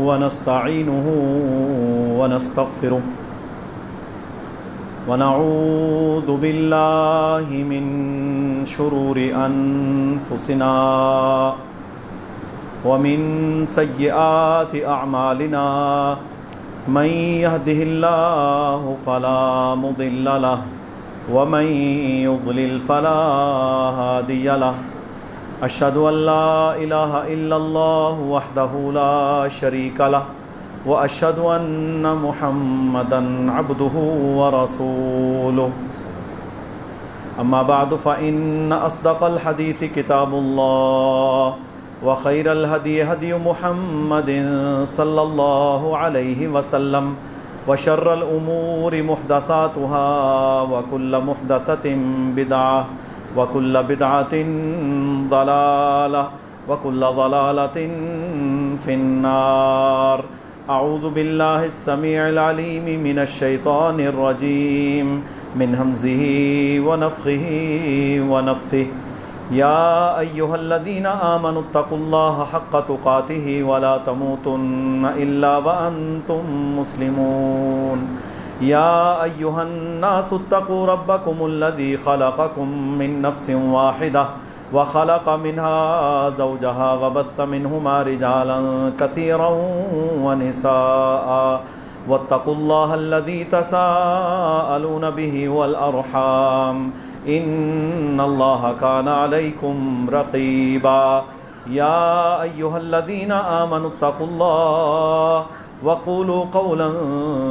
ونستعينه ونستغفره ونعوذ بالله من شرور أنفسنا ومن سيئات أعمالنا من يهده الله فلا مضل له ومن يضلل فلا هادي له أشهد أن لا إله إلا الله وحده لا شريك له وأشهد أن محمدا عبده ورسوله أما بعد فإن أصدق الحديث كتاب الله وخير الهدي هدي محمد صلى الله عليه وسلم وشر الأمور محدثاتها وكل محدثة بدعة وكل بدعة ضلالة وكل ضلالة في النار أعوذ بالله السميع العليم من الشيطان الرجيم من همزه ونفخه ونفثه يا أيها الذين آمنوا اتقوا الله حق تقاته ولا تموتن إلا وأنتم مسلمون يا أيها الناس اتقوا ربكم الذي خلقكم من نفس واحدة وخلق منها زوجها وبث منهما رجالا كثيرا ونساء واتقوا الله الذي تساءلون به والأرحام إن الله كان عليكم رقيبا يا أيها الذين آمنوا اتقوا الله وقولوا قولا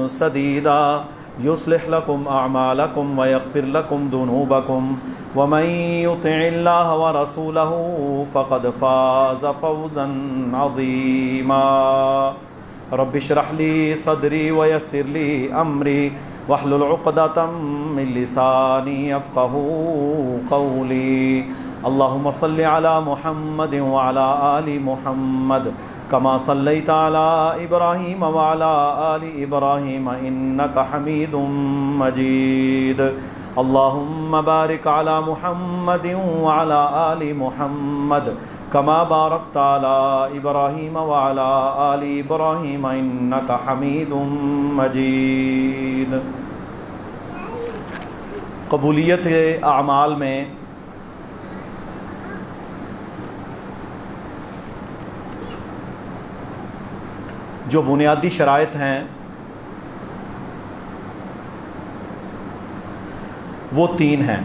سديدا يصلح لكم أعمالكم ويغفر لكم ذنوبكم ومن يطع الله ورسوله فقد فاز فوزا عظيما رب اشرح لي صدري ويسر لي أمري واحلل عقدة من لساني يفقهوا قولي اللهم صل على محمد وعلى آل محمد كما صليت على إبراهيم وعلى آل إبراهيم إنك حميد مجيد اللهم بارك على محمد وعلى آل محمد كما باركت على إبراهيم وعلى آل إبراهيم إنك حميد مجيد قبولیت اعمال میں جو بنیادی شرائط ہیں وہ تین ہیں.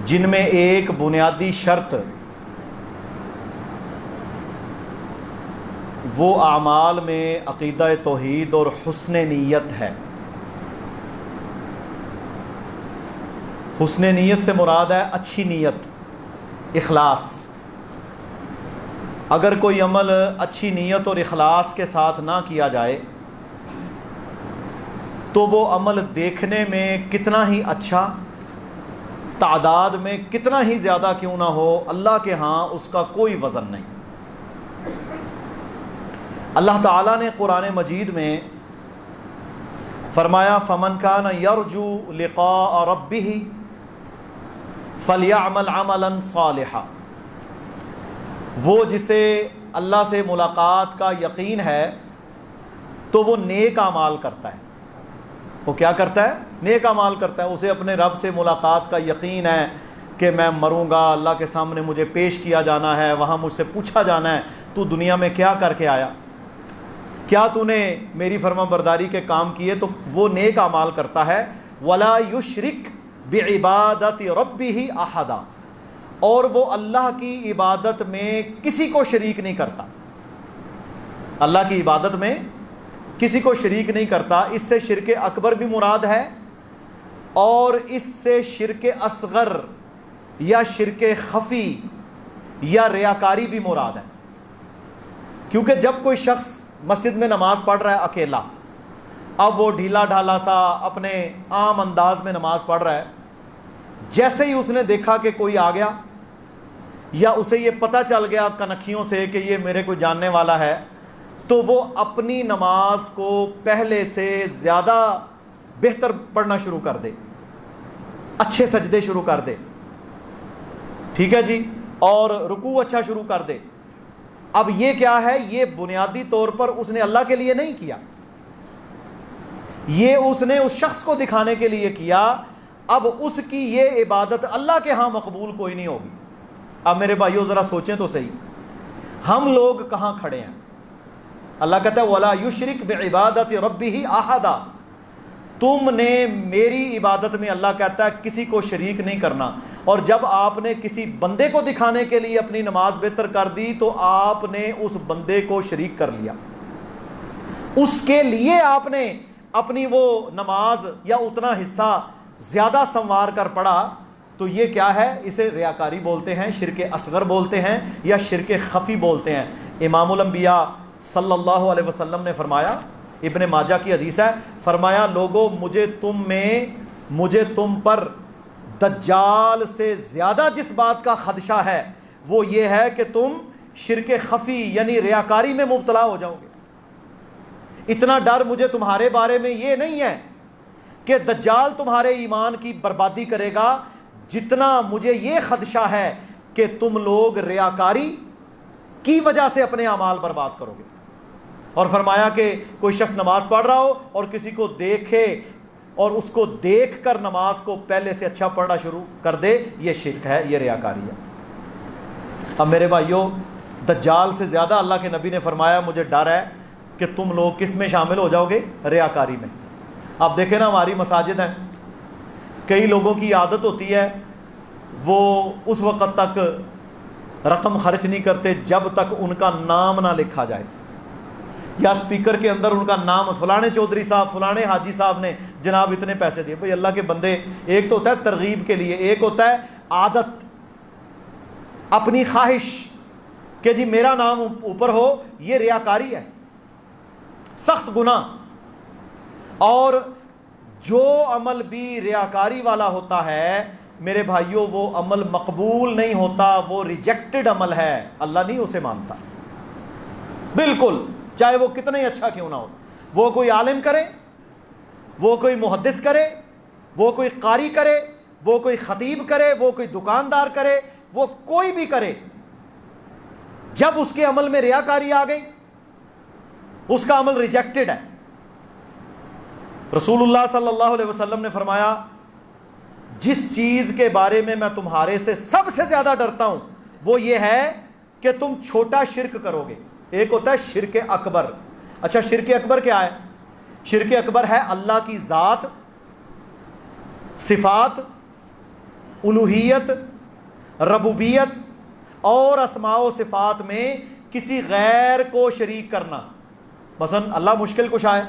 جن میں ایک بنیادی شرط وہ اعمال میں عقیدہ توحید اور حسن نیت ہے. حسن نیت سے مراد ہے اچھی نیت، اخلاص. اگر کوئی عمل اچھی نیت اور اخلاص کے ساتھ نہ کیا جائے تو وہ عمل دیکھنے میں کتنا ہی اچھا، تعداد میں کتنا ہی زیادہ کیوں نہ ہو، اللہ کے ہاں اس کا کوئی وزن نہیں. اللہ تعالیٰ نے قرآن مجید میں فرمایا فَمَنْ كَانَ يَرْجُو لِقَاءَ رَبِّهِ فَلْيَعْمَلْ عَمَلًا صَالِحًا. وہ جسے اللہ سے ملاقات کا یقین ہے تو وہ نیک اعمال کرتا ہے. وہ کیا کرتا ہے؟ نیک اعمال کرتا ہے. اسے اپنے رب سے ملاقات کا یقین ہے کہ میں مروں گا، اللہ کے سامنے مجھے پیش کیا جانا ہے، وہاں مجھ سے پوچھا جانا ہے تو دنیا میں کیا کر کے آیا، کیا تو نے میری فرما برداری کے کام کیے. تو وہ نیک اعمال کرتا ہے. وَلَا يُشْرِكْ بِعِبَادَةِ رَبِّهِ أَحَدًا، اور وہ اللہ کی عبادت میں کسی کو شریک نہیں کرتا. اللہ کی عبادت میں کسی کو شریک نہیں کرتا. اس سے شرک اکبر بھی مراد ہے اور اس سے شرک اصغر یا شرک خفی یا ریاکاری بھی مراد ہے. کیونکہ جب کوئی شخص مسجد میں نماز پڑھ رہا ہے اکیلا، اب وہ ڈھیلا ڈھالا سا اپنے عام انداز میں نماز پڑھ رہا ہے، جیسے ہی اس نے دیکھا کہ کوئی آ گیا یا اسے یہ پتہ چل گیا کنکھیوں سے کہ یہ میرے کو جاننے والا ہے، تو وہ اپنی نماز کو پہلے سے زیادہ بہتر پڑھنا شروع کر دے، اچھے سجدے شروع کر دے. ٹھیک ہے جی، اور رکوع اچھا شروع کر دے. اب یہ کیا ہے؟ یہ بنیادی طور پر اس نے اللہ کے لیے نہیں کیا، یہ اس نے اس شخص کو دکھانے کے لیے کیا. اب اس کی یہ عبادت اللہ کے ہاں مقبول کوئی نہیں ہوگی. اب میرے بھائیو ذرا سوچیں تو صحیح، ہم لوگ کہاں کھڑے ہیں؟ اللہ کہتا ہے وَلَا يُشْرِكْ بِعِبَادَةِ رَبِّهِ أَحَدًا. تم نے میری عبادت میں، اللہ کہتا ہے، کسی کو شریک نہیں کرنا. اور جب آپ نے کسی بندے کو دکھانے کے لیے اپنی نماز بہتر کر دی تو آپ نے اس بندے کو شریک کر لیا. اس کے لیے آپ نے اپنی وہ نماز یا اتنا حصہ زیادہ سنوار کر پڑھا، تو یہ کیا ہے؟ اسے ریاکاری بولتے ہیں، شرک اصغر بولتے ہیں، یا شرک خفی بولتے ہیں. امام الانبیاء صلی اللہ علیہ وسلم نے فرمایا، ابن ماجہ کی حدیث ہے، فرمایا لوگو مجھے تم پر دجال سے زیادہ جس بات کا خدشہ ہے وہ یہ ہے کہ تم شرک خفی یعنی ریاکاری میں مبتلا ہو جاؤ گے. اتنا ڈر مجھے تمہارے بارے میں یہ نہیں ہے کہ دجال تمہارے ایمان کی بربادی کرے گا، جتنا مجھے یہ خدشہ ہے کہ تم لوگ ریاکاری کی وجہ سے اپنے اعمال برباد کرو گے. اور فرمایا کہ کوئی شخص نماز پڑھ رہا ہو اور کسی کو دیکھے اور اس کو دیکھ کر نماز کو پہلے سے اچھا پڑھنا شروع کر دے، یہ شرک ہے، یہ ریاکاری ہے. اب میرے بھائیو، دجال سے زیادہ اللہ کے نبی نے فرمایا مجھے ڈر ہے کہ تم لوگ کس میں شامل ہو جاؤ گے؟ ریاکاری میں. اب دیکھیں نا، ہماری مساجد ہیں، کئی لوگوں کی عادت ہوتی ہے وہ اس وقت تک رقم خرچ نہیں کرتے جب تک ان کا نام نہ لکھا جائے، یا اسپیکر کے اندر ان کا نام، فلانے چودھری صاحب، فلانے حاجی صاحب نے جناب اتنے پیسے دیے. بھئی اللہ کے بندے، ایک تو ہوتا ہے ترغیب کے لیے، ایک ہوتا ہے عادت، اپنی خواہش کہ جی میرا نام اوپر ہو. یہ ریاکاری ہے، سخت گناہ. اور جو عمل بھی ریاکاری والا ہوتا ہے میرے بھائیوں، وہ عمل مقبول نہیں ہوتا، وہ ریجیکٹڈ عمل ہے، اللہ نہیں اسے مانتا بالکل، چاہے وہ کتنا ہی اچھا کیوں نہ ہو. وہ کوئی عالم کرے، وہ کوئی محدث کرے، وہ کوئی قاری کرے، وہ کوئی خطیب کرے، وہ کوئی دکاندار کرے، وہ کوئی بھی کرے، جب اس کے عمل میں ریاکاری آ گئی اس کا عمل ریجیکٹڈ ہے. رسول اللہ صلی اللہ علیہ وسلم نے فرمایا جس چیز کے بارے میں میں تمہارے سے سب سے زیادہ ڈرتا ہوں وہ یہ ہے کہ تم چھوٹا شرک کرو گے. ایک ہوتا ہے شرک اکبر. اچھا، شرک اکبر کیا ہے؟ شرک اکبر ہے اللہ کی ذات، صفات، الوہیت، ربوبیت اور اسماء و صفات میں کسی غیر کو شریک کرنا. مثلا اللہ مشکل کشا ہے،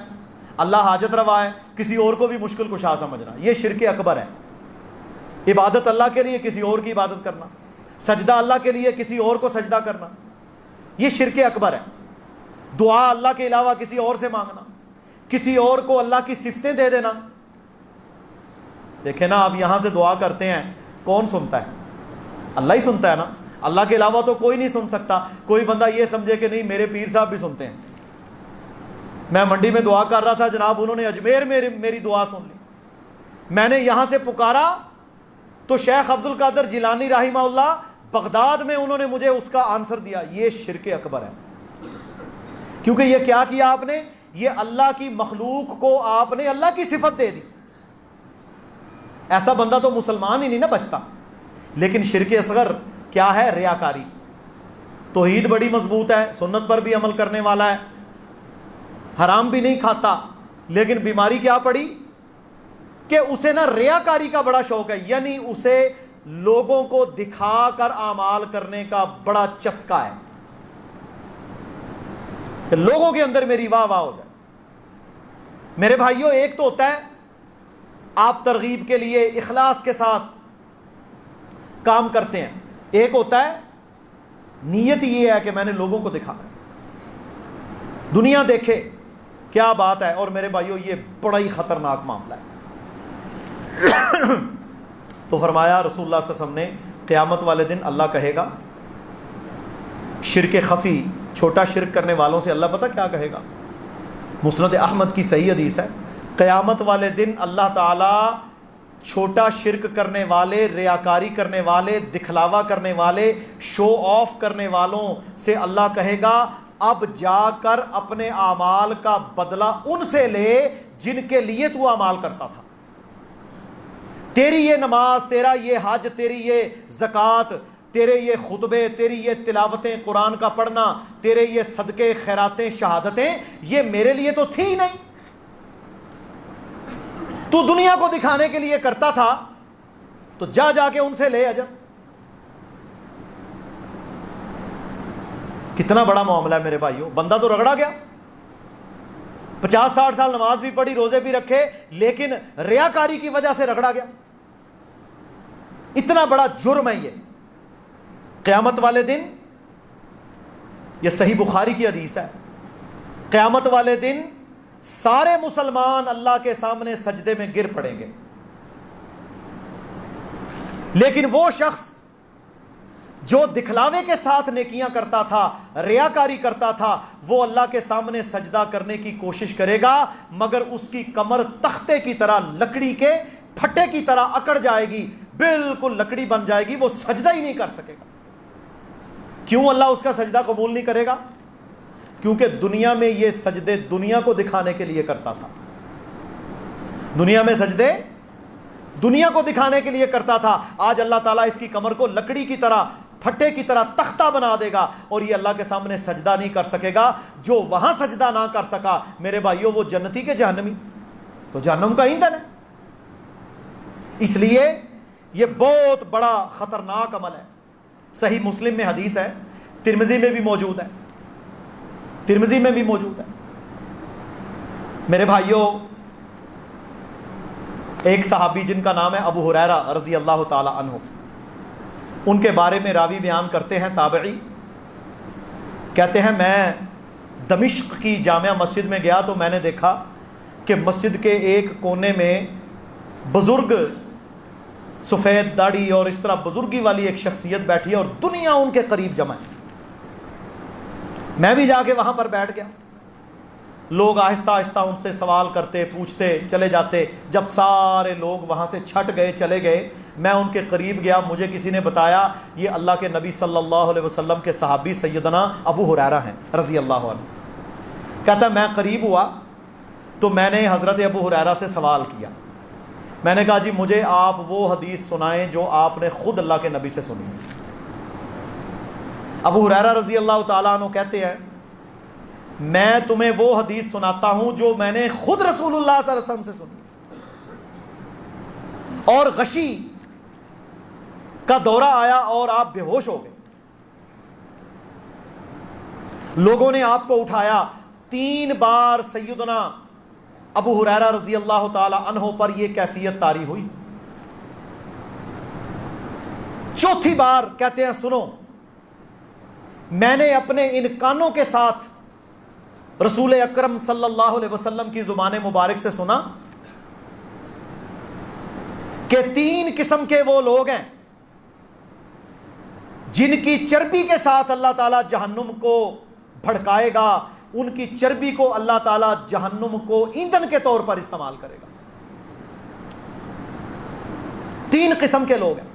اللہ حاجت روا ہے، کسی اور کو بھی مشکل کشا سمجھنا، یہ شرک اکبر ہے. عبادت اللہ کے لیے کسی اور کی عبادت کرنا، سجدہ اللہ کے لیے کسی اور کو سجدہ کرنا، یہ شرک اکبر ہے. دعا اللہ کے علاوہ کسی اور سے مانگنا، کسی اور کو اللہ کی صفتیں دے دینا. دیکھیں نا، آپ یہاں سے دعا کرتے ہیں، کون سنتا ہے؟ اللہ ہی سنتا ہے نا، اللہ کے علاوہ تو کوئی نہیں سن سکتا. کوئی بندہ یہ سمجھے کہ نہیں میرے پیر صاحب بھی سنتے ہیں. میں منڈی میں دعا کر رہا تھا جناب، انہوں نے اجمیر میں میری دعا سن لی. میں نے یہاں سے پکارا تو شیخ عبد القادر جیلانی رحمہ اللہ بغداد میں انہوں نے مجھے اس کا آنسر دیا. یہ شرک اکبر ہے، کیونکہ یہ کیا کیا آپ نے؟ یہ اللہ کی مخلوق کو آپ نے اللہ کی صفت دے دی. ایسا بندہ تو مسلمان ہی نہیں نا بچتا. لیکن شرک اصغر کیا ہے؟ ریاکاری. توحید بڑی مضبوط ہے، سنت پر بھی عمل کرنے والا ہے، حرام بھی نہیں کھاتا، لیکن بیماری کیا پڑی کہ اسے نا ریاکاری کا بڑا شوق ہے. یعنی اسے لوگوں کو دکھا کر اعمال کرنے کا بڑا چسکا ہے کہ لوگوں کے اندر میری واہ واہ ہو جائے. میرے بھائیوں، ایک تو ہوتا ہے آپ ترغیب کے لیے اخلاص کے ساتھ کام کرتے ہیں، ایک ہوتا ہے نیت یہ ہے کہ میں نے لوگوں کو دکھانا ہے، دنیا دیکھے کیا بات ہے. اور میرے بھائیوں، یہ بڑا ہی خطرناک معاملہ ہے. تو فرمایا رسول اللہ صلی اللہ علیہ وسلم نے قیامت والے دن اللہ کہے گا شرک خفی، چھوٹا شرک کرنے والوں سے اللہ پتہ کیا کہے گا؟ مسند احمد کی صحیح حدیث ہے، قیامت والے دن اللہ تعالیٰ چھوٹا شرک کرنے والے، ریاکاری کرنے والے، دکھلاوا کرنے والے، شو آف کرنے والوں سے اللہ کہے گا اب جا کر اپنے اعمال کا بدلہ ان سے لے جن کے لیے تو اعمال کرتا تھا۔ تیری یہ نماز، تیرا یہ حج، تیری یہ زکوٰۃ، تیرے یہ خطبے، تیری یہ تلاوتیں قرآن کا پڑھنا، تیرے یہ صدقے، خیراتیں، شہادتیں، یہ میرے لیے تو تھی ہی نہیں۔ تو دنیا کو دکھانے کے لیے کرتا تھا تو جا جا کے ان سے لے اجر۔ کتنا بڑا معاملہ ہے میرے بھائیوں، بندہ تو رگڑا گیا، 50-60 سال نماز بھی پڑھی، روزے بھی رکھے، لیکن ریاکاری کی وجہ سے رگڑا گیا۔ اتنا بڑا جرم ہے یہ۔ قیامت والے دن، یہ صحیح بخاری کی حدیث ہے، قیامت والے دن سارے مسلمان اللہ کے سامنے سجدے میں گر پڑیں گے، لیکن وہ شخص جو دکھلاوے کے ساتھ نیکیاں کرتا تھا، ریاکاری کرتا تھا، وہ اللہ کے سامنے سجدہ کرنے کی کوشش کرے گا، مگر اس کی کمر تختے کی طرح، لکڑی کے پھٹے کی طرح اکڑ جائے گی، بالکل لکڑی بن جائے گی، وہ سجدہ ہی نہیں کر سکے گا۔ کیوں اللہ اس کا سجدہ قبول نہیں کرے گا؟ کیونکہ دنیا میں یہ سجدے دنیا کو دکھانے کے لیے کرتا تھا، دنیا میں سجدے دنیا کو دکھانے کے لیے کرتا تھا۔ آج اللہ تعالیٰ اس کی کمر کو لکڑی کی طرح، پھٹے کی طرح تختہ بنا دے گا، اور یہ اللہ کے سامنے سجدہ نہیں کر سکے گا۔ جو وہاں سجدہ نہ کر سکا میرے بھائیوں، وہ جنتی کے جہنمی، تو جہنم کا ایندھن ہے۔ اس لیے یہ بہت بڑا خطرناک عمل ہے۔ صحیح مسلم میں حدیث ہے، ترمذی میں بھی موجود ہے، ترمذی میں بھی موجود ہے۔ میرے بھائیوں، ایک صحابی جن کا نام ہے ابو ہریرہ رضی اللہ تعالی عنہ، ان کے بارے میں راوی بیان کرتے ہیں، تابعی کہتے ہیں میں دمشق کی جامع مسجد میں گیا تو میں نے دیکھا کہ مسجد کے ایک کونے میں بزرگ، سفید داڑھی اور اس طرح بزرگی والی ایک شخصیت بیٹھی ہے، اور دنیا ان کے قریب جمع ہے۔ میں بھی جا کے وہاں پر بیٹھ گیا، لوگ آہستہ آہستہ ان سے سوال کرتے، پوچھتے چلے جاتے۔ جب سارے لوگ وہاں سے چھٹ گئے، چلے گئے، میں ان کے قریب گیا۔ مجھے کسی نے بتایا یہ اللہ کے نبی صلی اللہ علیہ وسلم کے صحابی سیدنا ابو ہریرہ ہیں رضی اللہ عنہ۔ کہتا میں قریب ہوا تو میں نے حضرت ابو ہریرہ سے سوال کیا، میں نے کہا جی مجھے آپ وہ حدیث سنائیں جو آپ نے خود اللہ کے نبی سے سنی۔ ابو ہریرہ رضی اللہ تعالیٰ عنہ کہتے ہیں میں تمہیں وہ حدیث سناتا ہوں جو میں نے خود رسول اللہ صلی اللہ علیہ وسلم سے سنی، اور غشی کا دورہ آیا اور آپ بے ہوش ہو گئے، لوگوں نے آپ کو اٹھایا، 3 بار سیدنا ابو ہریرہ رضی اللہ تعالی عنہ پر یہ کیفیت طاری ہوئی۔ چوتھی بار کہتے ہیں سنو، میں نے اپنے ان کانوں کے ساتھ رسول اکرم صلی اللہ علیہ وسلم کی زبان مبارک سے سنا کہ 3 قسم کے وہ لوگ ہیں جن کی چربی کے ساتھ اللہ تعالیٰ جہنم کو بھڑکائے گا، ان کی چربی کو اللہ تعالیٰ جہنم کو ایندھن کے طور پر استعمال کرے گا۔ 3 قسم کے لوگ ہیں۔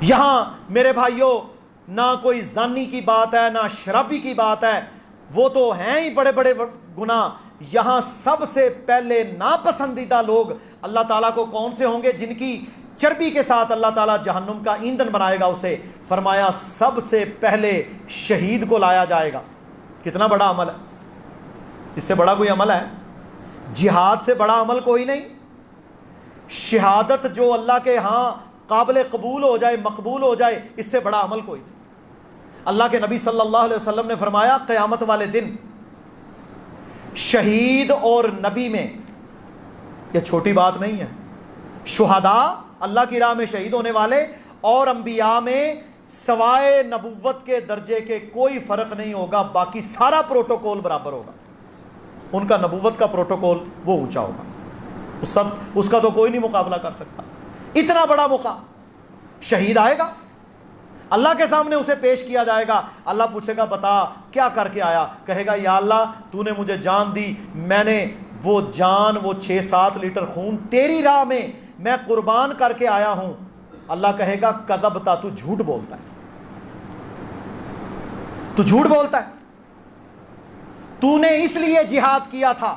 یہاں میرے بھائیوں نہ کوئی زانی کی بات ہے، نہ شرابی کی بات ہے، وہ تو ہیں ہی بڑے بڑے گناہ۔ یہاں سب سے پہلے ناپسندیدہ لوگ اللہ تعالیٰ کو کون سے ہوں گے؟ جن کی چربی کے ساتھ اللہ تعالیٰ جہنم کا ایندھن بنائے گا اسے۔ فرمایا سب سے پہلے شہید کو لایا جائے گا۔ کتنا بڑا عمل ہے، اس سے بڑا کوئی عمل ہے؟ جہاد سے بڑا عمل کوئی نہیں۔ شہادت جو اللہ کے ہاں قابل قبول ہو جائے، مقبول ہو جائے، اس سے بڑا عمل کوئی نہیں۔ اللہ کے نبی صلی اللہ علیہ وسلم نے فرمایا قیامت والے دن شہید اور نبی میں، یہ چھوٹی بات نہیں ہے، شہداء اللہ کی راہ میں شہید ہونے والے اور انبیاء میں سوائے نبوت کے درجے کے کوئی فرق نہیں ہوگا، باقی سارا پروٹوکول برابر ہوگا۔ ان کا نبوت کا پروٹوکول وہ اونچا ہوگا، اس کا تو کوئی نہیں مقابلہ کر سکتا۔ اتنا بڑا موقع، شہید آئے گا، اللہ کے سامنے اسے پیش کیا جائے گا، اللہ پوچھے گا بتا کیا کر کے آیا؟ کہے گا یا اللہ تو نے مجھے جان دی، میں نے وہ جان، وہ 6-7 لیٹر خون تیری راہ میں قربان کر کے آیا ہوں، اللہ کہے گا کذبتا، تو جھوٹ بولتا ہے، تو جھوٹ بولتا ہے، تو نے اس لیے جہاد کیا تھا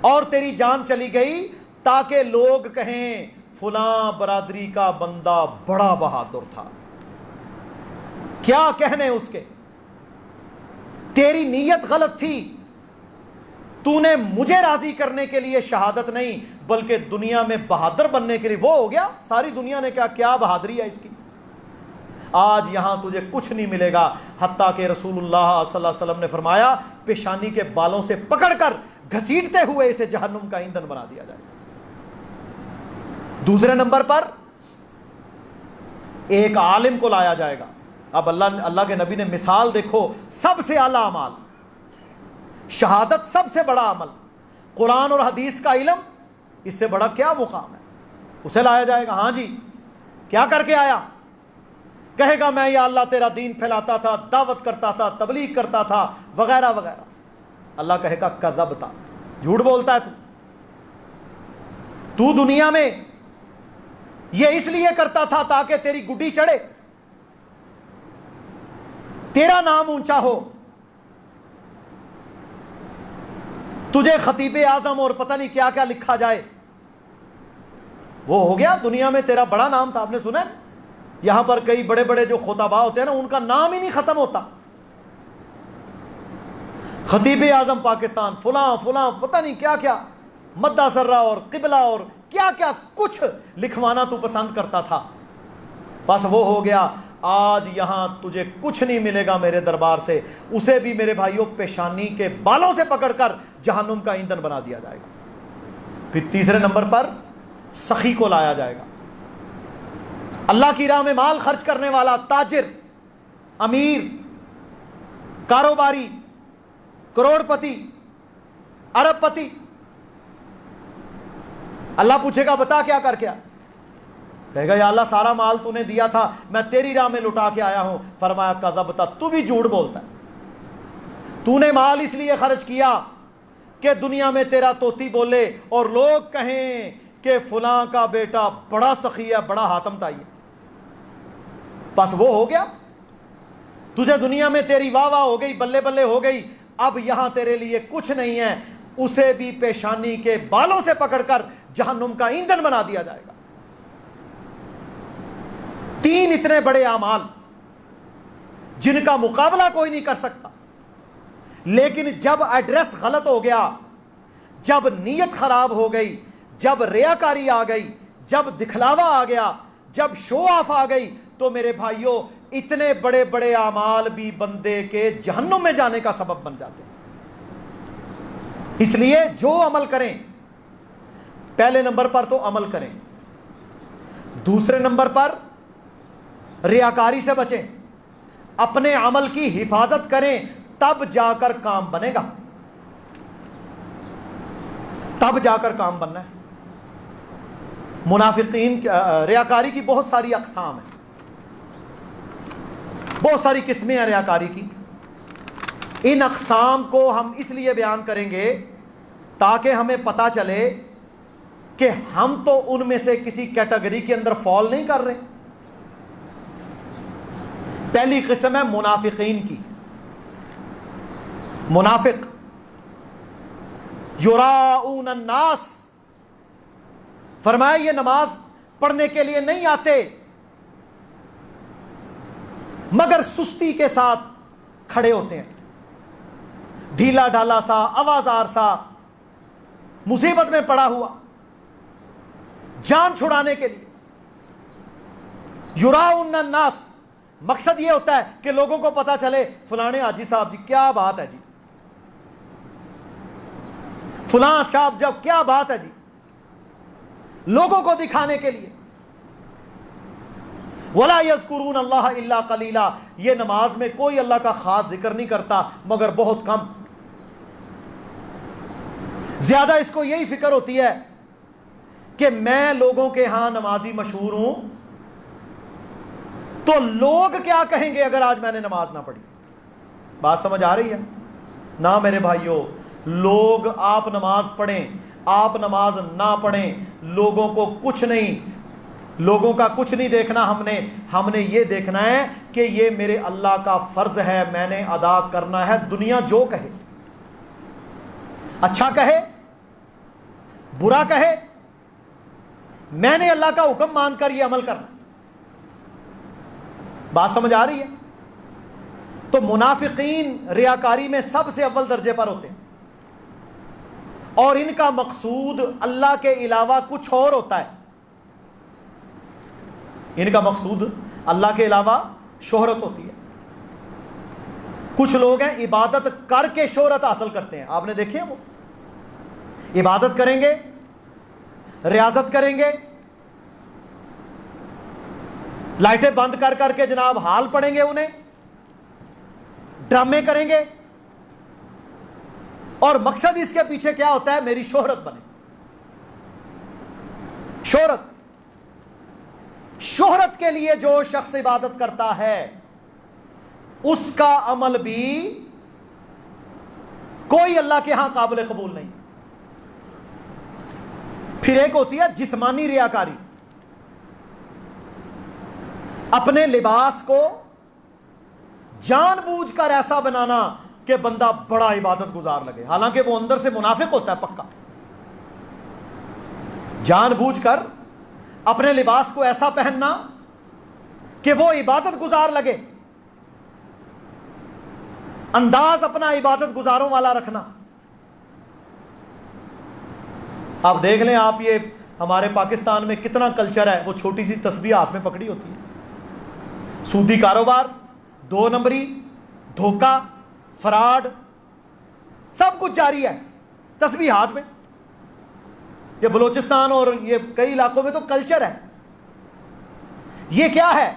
اور تیری جان چلی گئی تاکہ لوگ کہیں فلاں برادری کا بندہ بڑا بہادر تھا۔ کیا کہنے اس کے، تیری نیت غلط تھی، تو نے مجھے راضی کرنے کے لیے شہادت نہیں بلکہ دنیا میں بہادر بننے کے لیے، وہ ہو گیا، ساری دنیا نے کیا بہادری ہے اس کی۔ آج یہاں تجھے کچھ نہیں ملے گا، حتیٰ کہ رسول اللہ صلی اللہ علیہ وسلم نے فرمایا پیشانی کے بالوں سے پکڑ کر گھسیٹتے ہوئے اسے جہنم کا ایندھن بنا دیا جائے۔ دوسرے نمبر پر ایک عالم کو لایا جائے گا۔ اب اللہ کے نبی نے مثال دیکھو، سب سے اعلیٰ اعمال، شہادت سب سے بڑا عمل، قرآن اور حدیث کا علم، اس سے بڑا کیا مقام ہے؟ اسے لایا جائے گا، ہاں جی کیا کر کے آیا؟ کہے گا میں یا اللہ تیرا دین پھیلاتا تھا، دعوت کرتا تھا، تبلیغ کرتا تھا، وغیرہ وغیرہ۔ اللہ کہے گا کذبتا، جھوٹ بولتا ہے تو دنیا میں یہ اس لیے کرتا تھا تاکہ تیری گڈی چڑھے، تیرا نام اونچا ہو، تجھے خطیب اعظم اور پتہ نہیں کیا کیا لکھا جائے، وہ ہو گیا دنیا میں تیرا بڑا نام تھا۔ آپ نے سنا یہاں پر کئی بڑے بڑے جو خطباء ہوتے ہیں نا، ان کا نام ہی نہیں ختم ہوتا، خطیب اعظم پاکستان، فلاں فلاں پتہ نہیں کیا کیا، مدہ ذرہ اور قبلہ اور کیا کیا کچھ لکھوانا تو پسند کرتا تھا، بس وہ ہو گیا۔ آج یہاں تجھے کچھ نہیں ملے گا میرے دربار سے، اسے بھی میرے بھائیوں پیشانی کے بالوں سے پکڑ کر جہنم کا ایندھن بنا دیا جائے گا۔ پھر تیسرے نمبر پر سخی کو لایا جائے گا، اللہ کی راہ میں مال خرچ کرنے والا، تاجر، امیر، کاروباری، کروڑ پتی، ارب پتی۔ اللہ پوچھے گا بتا کیا کر کیا؟ کہے گا یا اللہ سارا مال تو نے دیا تھا، میں تیری راہ میں لٹا کے آیا ہوں۔ فرمایا کذبتا، تو بھی جھوٹ بولتا ہے، تو نے مال اس لیے خرچ کیا کہ دنیا میں تیرا توتی بولے اور لوگ کہیں کہ فلاں کا بیٹا بڑا سخی ہے، بڑا حاتم تائی ہے، بس وہ ہو گیا، تجھے دنیا میں تیری واہ واہ ہو گئی، بلے بلے ہو گئی، اب یہاں تیرے لیے کچھ نہیں ہے، اسے بھی پیشانی کے بالوں سے پکڑ کر جہنم کا ایندھن بنا دیا جائے گا۔ 3 اتنے بڑے اعمال جن کا مقابلہ کوئی نہیں کر سکتا، لیکن جب ایڈریس غلط ہو گیا، جب نیت خراب ہو گئی، جب ریاکاری آ گئی، جب دکھلاوا آ گیا، جب شو آف آ گئی، تو میرے بھائیوں اتنے بڑے بڑے اعمال بھی بندے کے جہنم میں جانے کا سبب بن جاتے ہیں۔ اس لیے جو عمل کریں، پہلے نمبر پر تو عمل کریں، دوسرے نمبر پر ریاکاری سے بچیں، اپنے عمل کی حفاظت کریں، تب جا کر کام بنے گا، تب جا کر کام بننا ہے۔ منافقین، ریاکاری کی بہت ساری اقسام ہیں، بہت ساری قسمیں ہیں ریاکاری کی۔ ان اقسام کو ہم اس لیے بیان کریں گے تاکہ ہمیں پتہ چلے کہ ہم تو ان میں سے کسی کیٹیگری کے اندر فال نہیں کر رہے۔ پہلی قسم ہے منافقین کی۔ منافق یراؤن الناس، فرمایا یہ نماز پڑھنے کے لیے نہیں آتے مگر سستی کے ساتھ کھڑے ہوتے ہیں، ڈھیلا ڈھالا سا، آوازار سا، مصیبت میں پڑا ہوا، جان چھڑانے کے لیے۔ یراؤن الناس، مقصد یہ ہوتا ہے کہ لوگوں کو پتا چلے فلانے حاجی صاحب جی کیا بات ہے جی، فلاں صاحب جب کیا بات ہے جی، لوگوں کو دکھانے کے لیے۔ وَلَا يَذْكُرُونَ اللَّهَ إِلَّا قَلِيلًا، یہ نماز میں کوئی اللہ کا خاص ذکر نہیں کرتا مگر بہت کم۔ زیادہ اس کو یہی فکر ہوتی ہے کہ میں لوگوں کے ہاں نمازی مشہور ہوں تو لوگ کیا کہیں گے اگر آج میں نے نماز نہ پڑھی۔ بات سمجھ آ رہی ہے؟ نہ میرے بھائیوں، لوگ آپ نماز پڑھیں آپ نماز نہ پڑھیں، لوگوں کو کچھ نہیں، لوگوں کا کچھ نہیں دیکھنا، ہم نے یہ دیکھنا ہے کہ یہ میرے اللہ کا فرض ہے، میں نے ادا کرنا ہے، دنیا جو کہے، اچھا کہے برا کہے، میں نے اللہ کا حکم مان کر یہ عمل کرنا۔ بات سمجھ آ رہی ہے؟ تو منافقین ریاکاری میں سب سے اول درجے پر ہوتے ہیں، اور ان کا مقصود اللہ کے علاوہ کچھ اور ہوتا ہے۔ ان کا مقصود اللہ کے علاوہ شہرت ہوتی ہے۔ کچھ لوگ ہیں عبادت کر کے شہرت حاصل کرتے ہیں، آپ نے دیکھے ہیں، وہ عبادت کریں گے، ریاضت کریں گے، لائٹیں بند کر کر کے جناب حال پڑھیں گے، انہیں ڈرامے کریں گے، اور مقصد اس کے پیچھے کیا ہوتا ہے؟ میری شہرت بنے۔ شہرت کے لیے جو شخص عبادت کرتا ہے اس کا عمل بھی کوئی اللہ کے ہاں قابل قبول نہیں۔ پھر ایک ہوتی ہے جسمانی ریاکاری، اپنے لباس کو جان بوجھ کر ایسا بنانا کہ بندہ بڑا عبادت گزار لگے، حالانکہ وہ اندر سے منافق ہوتا ہے پکا۔ جان بوجھ کر اپنے لباس کو ایسا پہننا کہ وہ عبادت گزار لگے، انداز اپنا عبادت گزاروں والا رکھنا۔ آپ دیکھ لیں، آپ یہ ہمارے پاکستان میں کتنا کلچر ہے، وہ چھوٹی سی تسبیح ہاتھ میں پکڑی ہوتی ہے، سودی کاروبار، 2 نمبری، دھوکہ، فراڈ، سب کچھ جاری ہے، تسبیح ہاتھ میں۔ یہ بلوچستان اور یہ کئی علاقوں میں تو کلچر ہے۔ یہ کیا ہے؟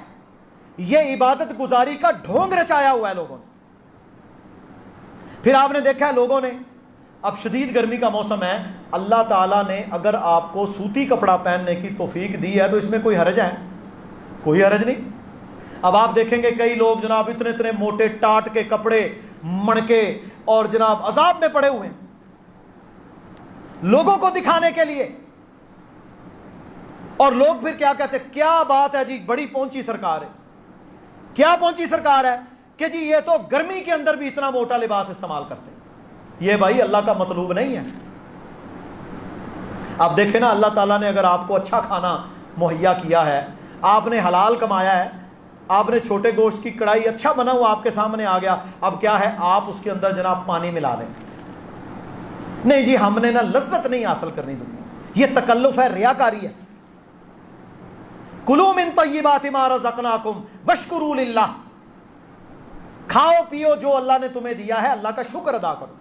یہ عبادت گزاری کا ڈھونگ رچایا ہوا ہے لوگوں نے۔ پھر آپ نے دیکھا ہے لوگوں نے، اب شدید گرمی کا موسم ہے، اللہ تعالیٰ نے اگر آپ کو سوتی کپڑا پہننے کی توفیق دی ہے تو اس میں کوئی حرج ہے؟ کوئی حرج نہیں۔ اب آپ دیکھیں گے کئی لوگ جناب اتنے اتنے موٹے ٹاٹ کے کپڑے مڑکے اور جناب عذاب میں پڑے ہوئے ہیں لوگوں کو دکھانے کے لیے، اور لوگ پھر کیا کہتے ہیں؟ کیا بات ہے جی، بڑی پہنچی سرکار ہے۔ کیا پہنچی سرکار ہے کہ جی یہ تو گرمی کے اندر بھی اتنا موٹا لباس استعمال کرتے ہیں۔ یہ بھائی اللہ کا مطلوب نہیں ہے۔ آپ دیکھیں نا، اللہ تعالیٰ نے اگر آپ کو اچھا کھانا مہیا کیا ہے، آپ نے حلال کمایا ہے، آپ نے چھوٹے گوشت کی کڑھائی اچھا بنا ہوا آپ کے سامنے آ گیا، اب کیا ہے؟ آپ اس کے اندر جناب پانی ملا دیں۔ نہیں جی، ہم نے نا لذت نہیں حاصل کرنی دنیا، یہ تکلف ہے، ریاکاری ہے۔ کلوا من طیبات ما رزقناکم واشکروا للہ، کھاؤ پیو جو اللہ نے تمہیں دیا ہے، اللہ کا شکر ادا کرو۔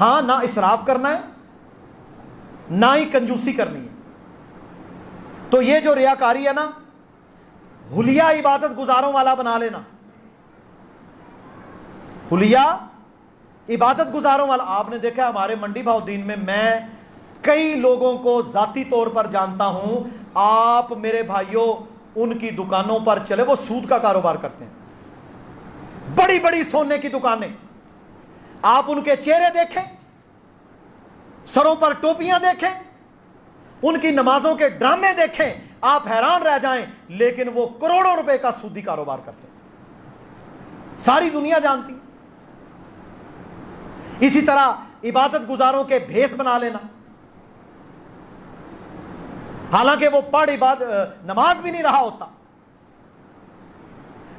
ہاں، نہ اسراف کرنا ہے، نہ ہی کنجوسی کرنی ہے۔ تو یہ جو ریاکاری ہے نا، حلیہ عبادت گزاروں والا بنا لینا، حلیہ عبادت گزاروں والا۔ آپ نے دیکھا ہمارے منڈی بہاؤالدین میں کئی لوگوں کو ذاتی طور پر جانتا ہوں، آپ میرے بھائیوں ان کی دکانوں پر چلے، وہ سود کا کاروبار کرتے ہیں، بڑی بڑی سونے کی دکانیں، آپ ان کے چہرے دیکھیں، سروں پر ٹوپیاں دیکھیں، ان کی نمازوں کے ڈرامے دیکھیں، آپ حیران رہ جائیں، لیکن وہ کروڑوں روپے کا سودی کاروبار کرتے ہیں، ساری دنیا جانتی۔ اسی طرح عبادت گزاروں کے بھیس بنا لینا، حالانکہ وہ نماز بھی نہیں رہا ہوتا،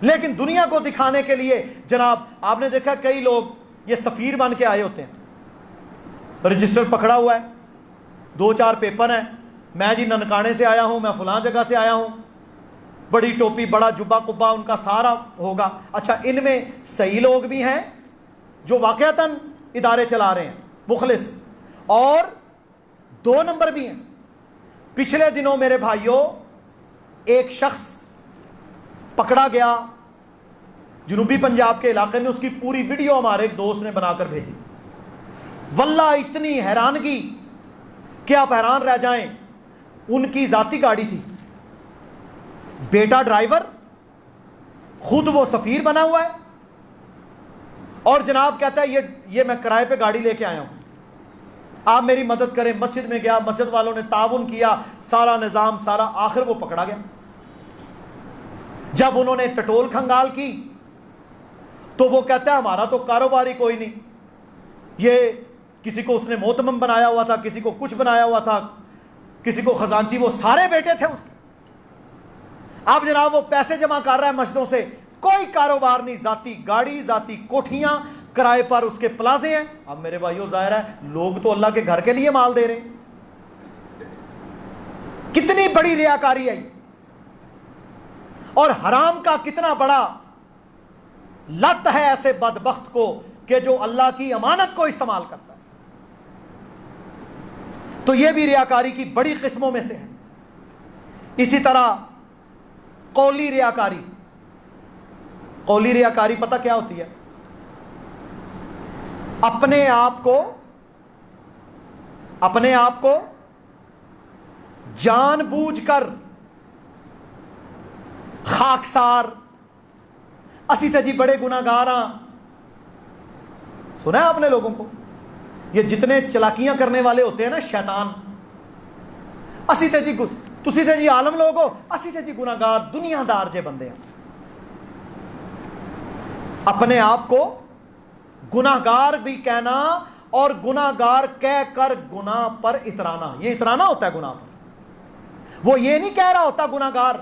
لیکن دنیا کو دکھانے کے لیے جناب آپ نے دیکھا کئی لوگ یہ سفیر بن کے آئے ہوتے ہیں، رجسٹر پکڑا ہوا ہے، 2-4 پیپر ہیں، میں جی ننکانے سے آیا ہوں، میں فلاں جگہ سے آیا ہوں، بڑی ٹوپی، بڑا جبہ کبا ان کا سارا ہوگا۔ اچھا، ان میں صحیح لوگ بھی ہیں جو واقعتاً ادارے چلا رہے ہیں، مخلص، اور 2 نمبر بھی ہیں۔ پچھلے دنوں میرے بھائیوں ایک شخص پکڑا گیا جنوبی پنجاب کے علاقے میں، اس کی پوری ویڈیو ہمارے ایک دوست نے بنا کر بھیجی۔ واللہ اتنی حیرانگی کہ آپ حیران رہ جائیں۔ ان کی ذاتی گاڑی تھی، بیٹا ڈرائیور، خود وہ سفیر بنا ہوا ہے، اور جناب کہتا ہے یہ میں کرائے پہ گاڑی لے کے آیا ہوں، آپ میری مدد کریں. مسجد میں گیا، مسجد والوں نے تعاون کیا، سارا نظام سارا، آخر وہ پکڑا گیا. جب انہوں نے ٹٹول کھنگال کی تو وہ کہتا ہے ہمارا تو کاروباری کوئی نہیں، یہ کسی کو اس نے محتمم بنایا ہوا تھا، کسی کو کچھ بنایا ہوا تھا، کسی کو خزانچی، وہ سارے بیٹے تھے اس کے. اب جناب وہ پیسے جمع کر رہا ہے مسجدوں سے، کوئی کاروبار نہیں، ذاتی گاڑی، ذاتی کوٹھیاں، کرائے پر اس کے پلازے ہیں. اب میرے بھائیوں ظاہر ہے لوگ تو اللہ کے گھر کے لیے مال دے رہے ہیں. کتنی بڑی ریاکاری ہے اور حرام کا کتنا بڑا لت ہے ایسے بدبخت کو کہ جو اللہ کی امانت کو استعمال کرتا ہے. تو یہ بھی ریاکاری کی بڑی قسموں میں سے ہے. اسی طرح قولی ریاکاری. قولی ریاکاری پتہ کیا ہوتی ہے؟ اپنے آپ کو جان بوجھ کر خاکسار، اسی تے جی بڑے گناہگار ہاں. سنا ہے آپ نے لوگوں کو؟ یہ جتنے چلاکیاں کرنے والے ہوتے ہیں نا شیطان، اسی تے جی تسی تے جی عالم لوگ ہو، اسی تے جی گناہگار دنیا دار جے بندے ہیں. اپنے آپ کو گناہگار بھی کہنا اور گناہگار کہہ کر گناہ پر اترانا، یہ اترانا ہوتا ہے گناہ پر. وہ یہ نہیں کہہ رہا ہوتا گناہگار.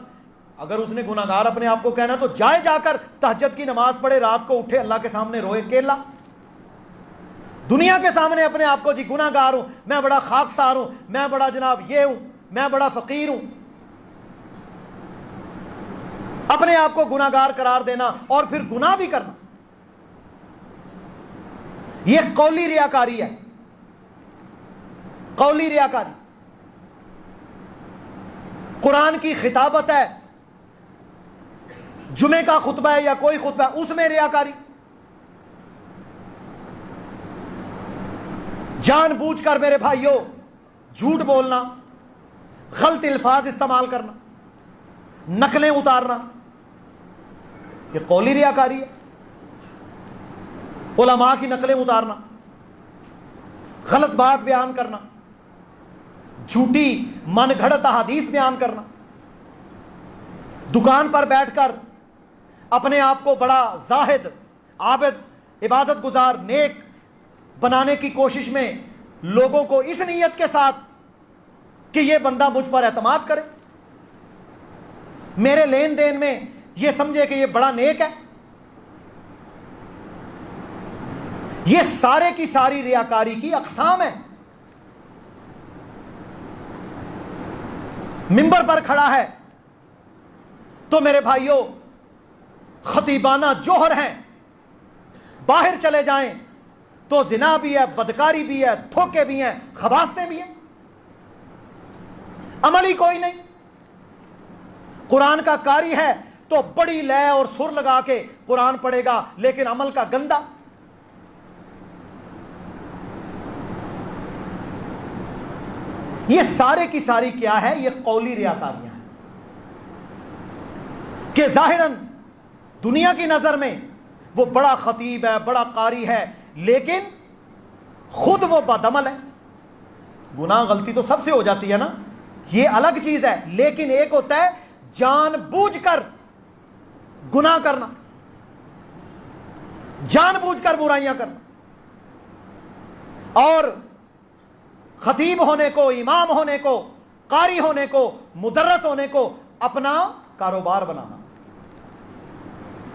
اگر اس نے گناہگار اپنے آپ کو کہنا تو جا کر تہجد کی نماز پڑھے، رات کو اٹھے، اللہ کے سامنے روئے کیلا. دنیا کے سامنے اپنے آپ کو جی گناہگار ہوں، میں بڑا خاکسار ہوں، میں بڑا جناب یہ ہوں، میں بڑا فقیر ہوں. اپنے آپ کو گناہگار قرار دینا اور پھر گناہ بھی کرنا، یہ قولی ریاکاری ہے. قولی ریاکاری. قرآن کی خطابت ہے، جمعے کا خطبہ ہے یا کوئی خطبہ ہے، اس میں ریاکاری. جان بوجھ کر میرے بھائیوں جھوٹ بولنا، غلط الفاظ استعمال کرنا، نقلیں اتارنا، یہ قولی ریاکاری ہے. علماء کی نقلیں اتارنا، غلط بات بیان کرنا، جھوٹی من گھڑت احادیث بیان کرنا، دکان پر بیٹھ کر اپنے آپ کو بڑا زاہد، عابد، عبادت گزار، نیک بنانے کی کوشش میں لوگوں کو اس نیت کے ساتھ کہ یہ بندہ مجھ پر اعتماد کرے، میرے لین دین میں یہ سمجھے کہ یہ بڑا نیک ہے. یہ سارے کی ساری ریاکاری کی اقسام ہے. منبر پر کھڑا ہے تو میرے بھائیوں خطیبانہ جوہر ہیں، باہر چلے جائیں تو زنا بھی ہے، بدکاری بھی ہے، دھوکے بھی ہیں، خباثتیں بھی ہیں. عمل ہی کوئی نہیں. قرآن کا قاری ہے تو بڑی لے اور سر لگا کے قرآن پڑھے گا، لیکن عمل کا گندا. یہ سارے کی ساری کیا ہے؟ یہ قولی ریاکاریاں ہیں کہ ظاہراً دنیا کی نظر میں وہ بڑا خطیب ہے، بڑا قاری ہے، لیکن خود وہ بدعمل ہے. گناہ غلطی تو سب سے ہو جاتی ہے نا، یہ الگ چیز ہے، لیکن ایک ہوتا ہے جان بوجھ کر گناہ کرنا، جان بوجھ کر برائیاں کرنا، اور خطیب ہونے کو، امام ہونے کو، قاری ہونے کو، مدرس ہونے کو اپنا کاروبار بنانا.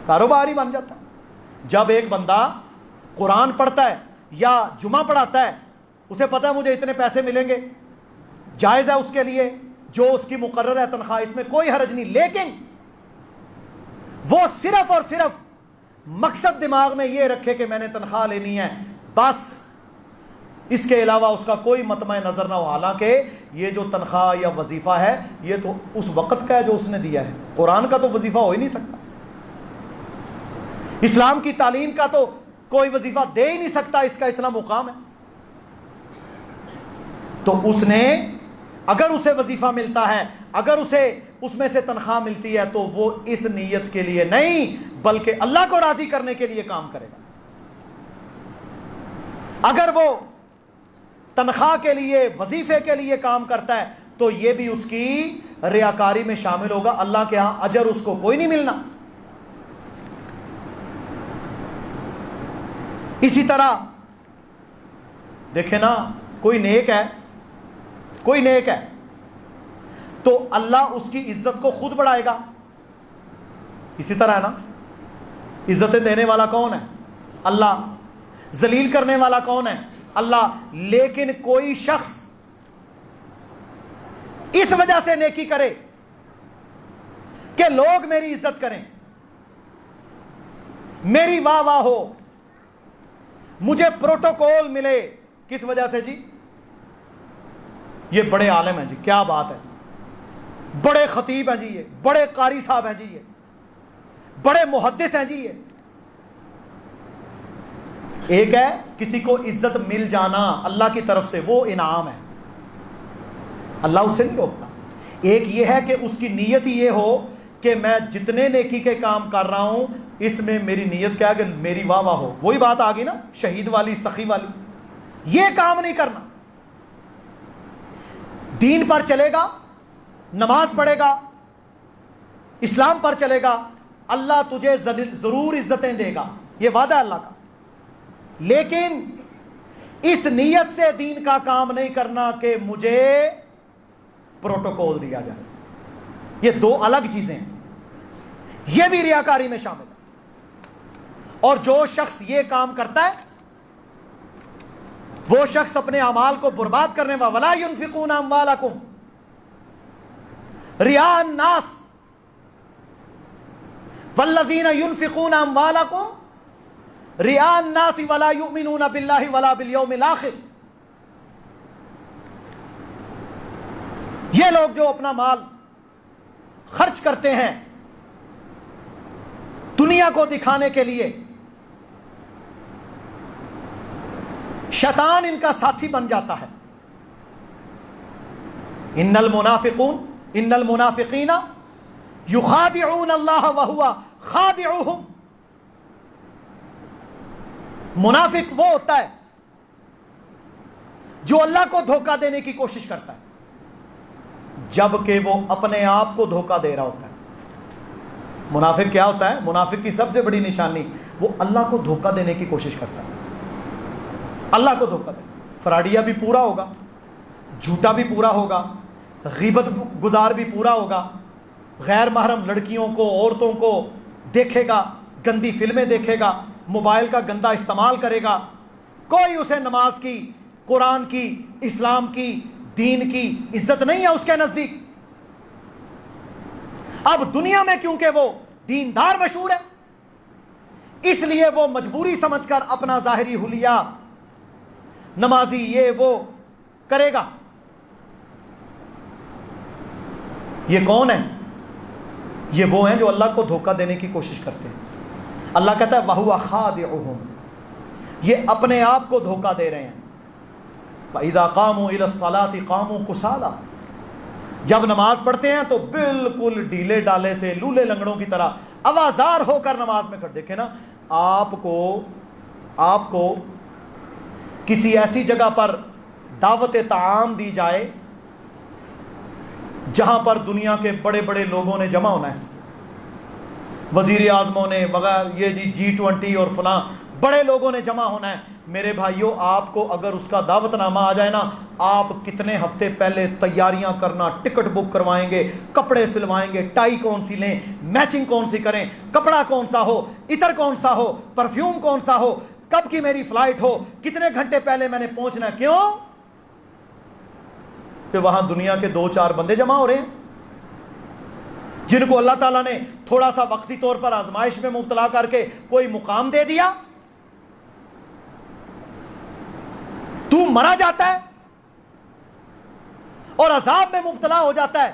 کاروبار ہی بن جاتا ہے. جب ایک بندہ قرآن پڑھتا ہے یا جمعہ پڑھاتا ہے، اسے پتہ ہے مجھے اتنے پیسے ملیں گے، جائز ہے اس کے لیے جو اس کی مقرر ہے تنخواہ، اس میں کوئی حرج نہیں، لیکن وہ صرف اور صرف مقصد دماغ میں یہ رکھے کہ میں نے تنخواہ لینی ہے بس، اس کے علاوہ اس کا کوئی مطمع نظر نہ ہو. حالانکہ یہ جو تنخواہ یا وظیفہ ہے یہ تو اس وقت کا ہے جو اس نے دیا ہے. قرآن کا تو وظیفہ ہو ہی نہیں سکتا، اسلام کی تعلیم کا تو کوئی وظیفہ دے ہی نہیں سکتا، اس کا اتنا مقام ہے. تو اس نے اگر اسے وظیفہ ملتا ہے، اگر اسے اس میں سے تنخواہ ملتی ہے تو وہ اس نیت کے لیے نہیں بلکہ اللہ کو راضی کرنے کے لیے کام کرے گا. اگر وہ تنخواہ کے لیے وظیفے کے لیے کام کرتا ہے تو یہ بھی اس کی ریاکاری میں شامل ہوگا، اللہ کے ہاں اجر اس کو کوئی نہیں ملنا۔ اسی طرح دیکھیں نا، کوئی نیک ہے، کوئی نیک ہے تو اللہ اس کی عزت کو خود بڑھائے گا۔ اسی طرح ہے نا، عزتیں دینے والا کون ہے؟ اللہ۔ ذلیل کرنے والا کون ہے؟ اللہ۔ لیکن کوئی شخص اس وجہ سے نیکی کرے کہ لوگ میری عزت کریں، میری واہ واہ ہو، مجھے پروٹوکول ملے، کس وجہ سے جی؟ یہ بڑے عالم ہیں جی، کیا بات ہے جی، بڑے خطیب ہیں جی، یہ بڑے قاری صاحب ہیں جی، یہ بڑے محدث ہیں جی۔ یہ ایک ہے کسی کو عزت مل جانا اللہ کی طرف سے، وہ انعام ہے، اللہ اس سے نہیں روکتا۔ ایک یہ ہے کہ اس کی نیت ہی یہ ہو کہ میں جتنے نیکی کے کام کر رہا ہوں اس میں میری نیت کیا ہے کہ میری واہ واہ ہو۔ وہی بات آ گئی نا شہید والی، سخی والی۔ یہ کام نہیں کرنا، دین پر چلے گا، نماز پڑھے گا، اسلام پر چلے گا، اللہ تجھے ضرور عزتیں دے گا، یہ وعدہ ہے اللہ کا۔ لیکن اس نیت سے دین کا کام نہیں کرنا کہ مجھے پروٹوکول دیا جائے، یہ دو الگ چیزیں ہیں، یہ بھی ریاکاری میں شامل ہے۔ اور جو شخص یہ کام کرتا ہے وہ شخص اپنے اعمال کو برباد کرنے والا، وَلَا يُنْفِقُونَ أَمْوَالَكُمْ رِئَاءَ النَّاسِ وَالَّذِينَ يُنْفِقُونَ أَمْوَالَكُمْ رِئَاءَ النَّاسِ وَلَا يُؤْمِنُونَ بِاللَّهِ وَلَا بِالْيَوْمِ الْآخِرِ۔ یہ لوگ جو اپنا مال خرچ کرتے ہیں دنیا کو دکھانے کے لیے، شیطان ان کا ساتھی بن جاتا ہے۔ ان المنافقین یخادعون اللہ وہو خادعهم۔ منافق وہ ہوتا ہے جو اللہ کو دھوکہ دینے کی کوشش کرتا ہے جبکہ وہ اپنے آپ کو دھوکہ دے رہا ہوتا ہے۔ منافق کیا ہوتا ہے؟ منافق کی سب سے بڑی نشانی وہ اللہ کو دھوکہ دینے کی کوشش کرتا ہے، اللہ کو دھوکہ دے۔ فراڈیا بھی پورا ہوگا، جھوٹا بھی پورا ہوگا، غیبت گزار بھی پورا ہوگا، غیر محرم لڑکیوں کو، عورتوں کو دیکھے گا، گندی فلمیں دیکھے گا، موبائل کا گندا استعمال کرے گا، کوئی اسے نماز کی، قرآن کی، اسلام کی، دین کی عزت نہیں ہے اس کے نزدیک۔ اب دنیا میں کیونکہ وہ دیندار مشہور ہے اس لیے وہ مجبوری سمجھ کر اپنا ظاہری حلیہ، نمازی یہ وہ کرے گا۔ یہ کون ہے؟ یہ وہ ہیں جو اللہ کو دھوکہ دینے کی کوشش کرتے ہیں۔ اللہ کہتا ہے وَهُوَ خَادِعُهُمْ، یہ اپنے آپ کو دھوکہ دے رہے ہیں۔ وَإِذَا قَامُوا إِلَى الصَّلَاةِ قَامُوا كُسَالَىٰ، جب نماز پڑھتے ہیں تو بالکل ڈھیلے ڈالے سے، لولے لنگڑوں کی طرح آوازار ہو کر نماز میں کھڑے۔ دیکھیں نا، آپ کو کسی ایسی جگہ پر دعوت طعام دی جائے جہاں پر دنیا کے بڑے بڑے لوگوں نے جمع ہونا ہے، وزیر اعظموں نے وغیرہ، یہ جی G20 اور فلاں بڑے لوگوں نے جمع ہونا ہے، میرے بھائیوں آپ کو اگر اس کا دعوت نامہ آ جائے نا، آپ کتنے ہفتے پہلے تیاریاں کرنا، ٹکٹ بک کروائیں گے، کپڑے سلوائیں گے، ٹائی کون سی لیں، میچنگ کون سی کریں، کپڑا کون سا ہو، عطر کون سا ہو، پرفیوم کون سا ہو، کب کی میری فلائٹ ہو، کتنے گھنٹے پہلے میں نے پہنچنا ہے۔ کیوں؟ کہ وہاں دنیا کے 2-4 بندے جمع ہو رہے ہیں جن کو اللہ تعالیٰ نے تھوڑا سا وقتی طور پر آزمائش میں مبتلا کر کے کوئی مقام دے دیا، تو مرا جاتا ہے اور عذاب میں مبتلا ہو جاتا ہے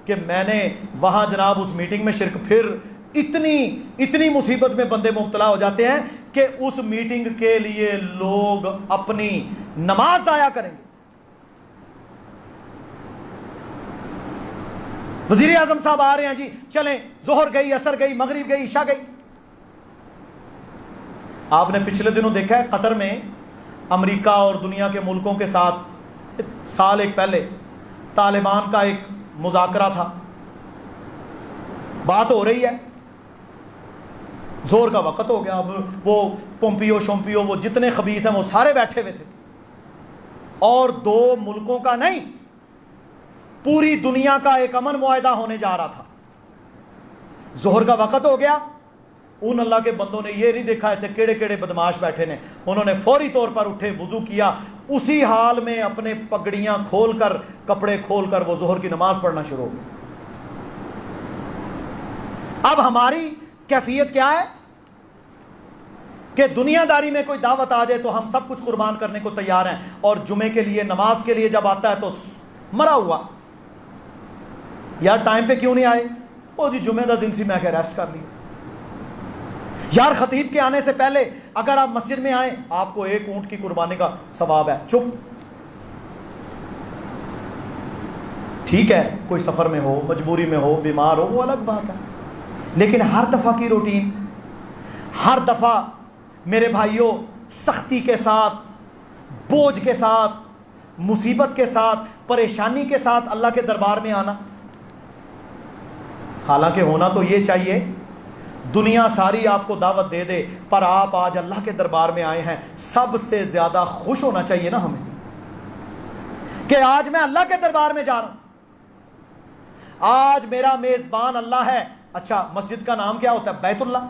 کہ میں نے وہاں جناب اس میٹنگ میں شرکت، پھر اتنی مصیبت میں بندے مبتلا ہو جاتے ہیں کہ اس میٹنگ کے لیے لوگ اپنی نماز ضائع کریں گے۔ وزیر اعظم صاحب آ رہے ہیں جی، چلیں، ظہر گئی، عصر گئی، مغرب گئی، عشاء گئی، آپ نے پچھلے دنوں دیکھا ہے قطر میں امریکہ اور دنیا کے ملکوں کے ساتھ سال ایک پہلے طالبان کا ایک مذاکرہ تھا، بات ہو رہی ہے، زور کا وقت ہو گیا، وہ پومپیو شومپیو وہ جتنے خبیث ہیں وہ سارے بیٹھے ہوئے تھے، اور دو ملکوں کا نہیں پوری دنیا کا ایک امن معاہدہ ہونے جا رہا تھا۔ ظہر کا وقت ہو گیا، ان اللہ کے بندوں نے یہ نہیں دیکھا تھے کیڑے کیڑے بدماش بیٹھے نے، انہوں نے فوری طور پر اٹھے، وضو کیا، اسی حال میں اپنے پگڑیاں کھول کر کپڑے کھول کر وہ ظہر کی نماز پڑھنا شروع ہو گئی۔ اب ہماری کیفیت کیا ہے کہ دنیا داری میں کوئی دعوت آ جائے تو ہم سب کچھ قربان کرنے کو تیار ہیں، اور جمعے کے لیے نماز کے لیے جب آتا ہے تو مرا ہوا، یار ٹائم پہ کیوں نہیں آئے؟ وہ جی جمعے دا دن سی میں کہ ریسٹ کر لی۔ یار خطیب کے آنے سے پہلے اگر آپ مسجد میں آئیں آپ کو ایک اونٹ کی قربانی کا ثواب ہے، چپ۔ ٹھیک ہے کوئی سفر میں ہو، مجبوری میں ہو، بیمار ہو، وہ الگ بات ہے، لیکن ہر دفعہ کی روٹین، ہر دفعہ میرے بھائیوں سختی کے ساتھ، بوجھ کے ساتھ، مصیبت کے ساتھ، پریشانی کے ساتھ اللہ کے دربار میں آنا، حالانکہ ہونا تو یہ چاہیے دنیا ساری آپ کو دعوت دے دے، پر آپ آج اللہ کے دربار میں آئے ہیں، سب سے زیادہ خوش ہونا چاہیے نا ہمیں کہ آج میں اللہ کے دربار میں جا رہا ہوں، آج میرا میزبان اللہ ہے۔ اچھا مسجد کا نام کیا ہوتا ہے؟ بیت اللہ۔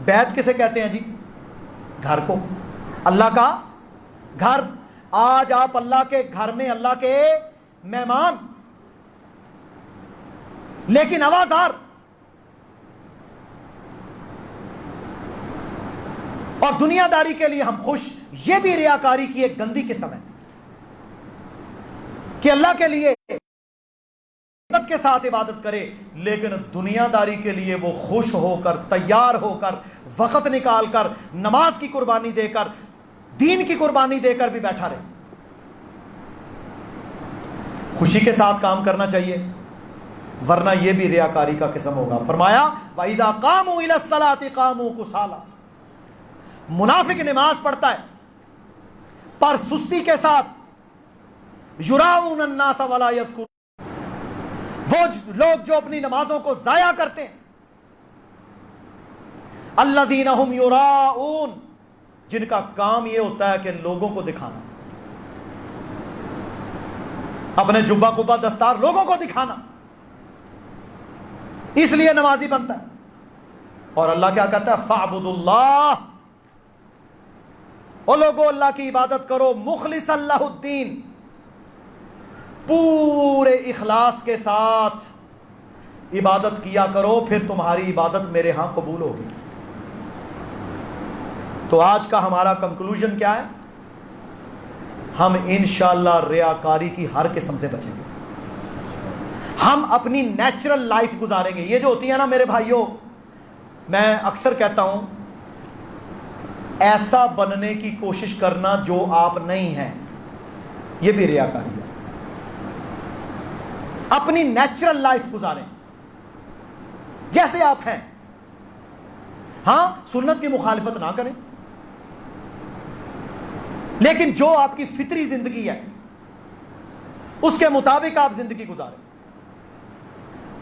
بیت کسے کہتے ہیں جی؟ گھر کو، اللہ کا گھر۔ آج آپ اللہ کے گھر میں اللہ کے مہمان، لیکن آوازار، اور دنیا داری کے لیے ہم خوش۔ یہ بھی ریاکاری کی ایک گندی قسم ہے کہ اللہ کے لیے عبادت کے ساتھ عبادت کرے، لیکن دنیا داری کے لیے وہ خوش ہو کر، تیار ہو کر، وقت نکال کر، نماز کی قربانی دے کر، دین کی قربانی دے کر بھی بیٹھا رہے۔ خوشی کے ساتھ کام کرنا چاہیے، ورنہ یہ بھی ریاکاری کا قسم ہوگا۔ فرمایا وَإِذَا قَامُوا إِلَى الصَّلَاةِ قَامُوا كُسَالَىٰ۔ منافق نماز پڑھتا ہے پر سستی کے ساتھ، یراؤن الناس ولا یذکرون، وہ لوگ جو اپنی نمازوں کو ضائع کرتے ہیں، الذین ھم یراؤن، جن کا کام یہ ہوتا ہے کہ لوگوں کو دکھانا، اپنے جبہ قبہ دستار لوگوں کو دکھانا، اس لیے نمازی بنتا ہے۔ اور اللہ کیا کہتا ہے؟ فَاعْبُدُوا اللَّهَ، اور لوگوں اللہ کی عبادت کرو، مخلص اللہ الدین، پورے اخلاص کے ساتھ عبادت کیا کرو، پھر تمہاری عبادت میرے ہاں قبول ہوگی۔ تو آج کا ہمارا کنکلوژن کیا ہے؟ ہم انشاءاللہ ریاکاری کی ہر قسم سے بچیں گے، ہم اپنی نیچرل لائف گزاریں گے۔ یہ جو ہوتی ہے نا میرے بھائیوں، میں اکثر کہتا ہوں ایسا بننے کی کوشش کرنا جو آپ نہیں ہیں، یہ بھی ریاکاری ہے۔ اپنی نیچرل لائف گزاریں جیسے آپ ہیں، ہاں سنت کی مخالفت نہ کریں، لیکن جو آپ کی فطری زندگی ہے اس کے مطابق آپ زندگی گزاریں۔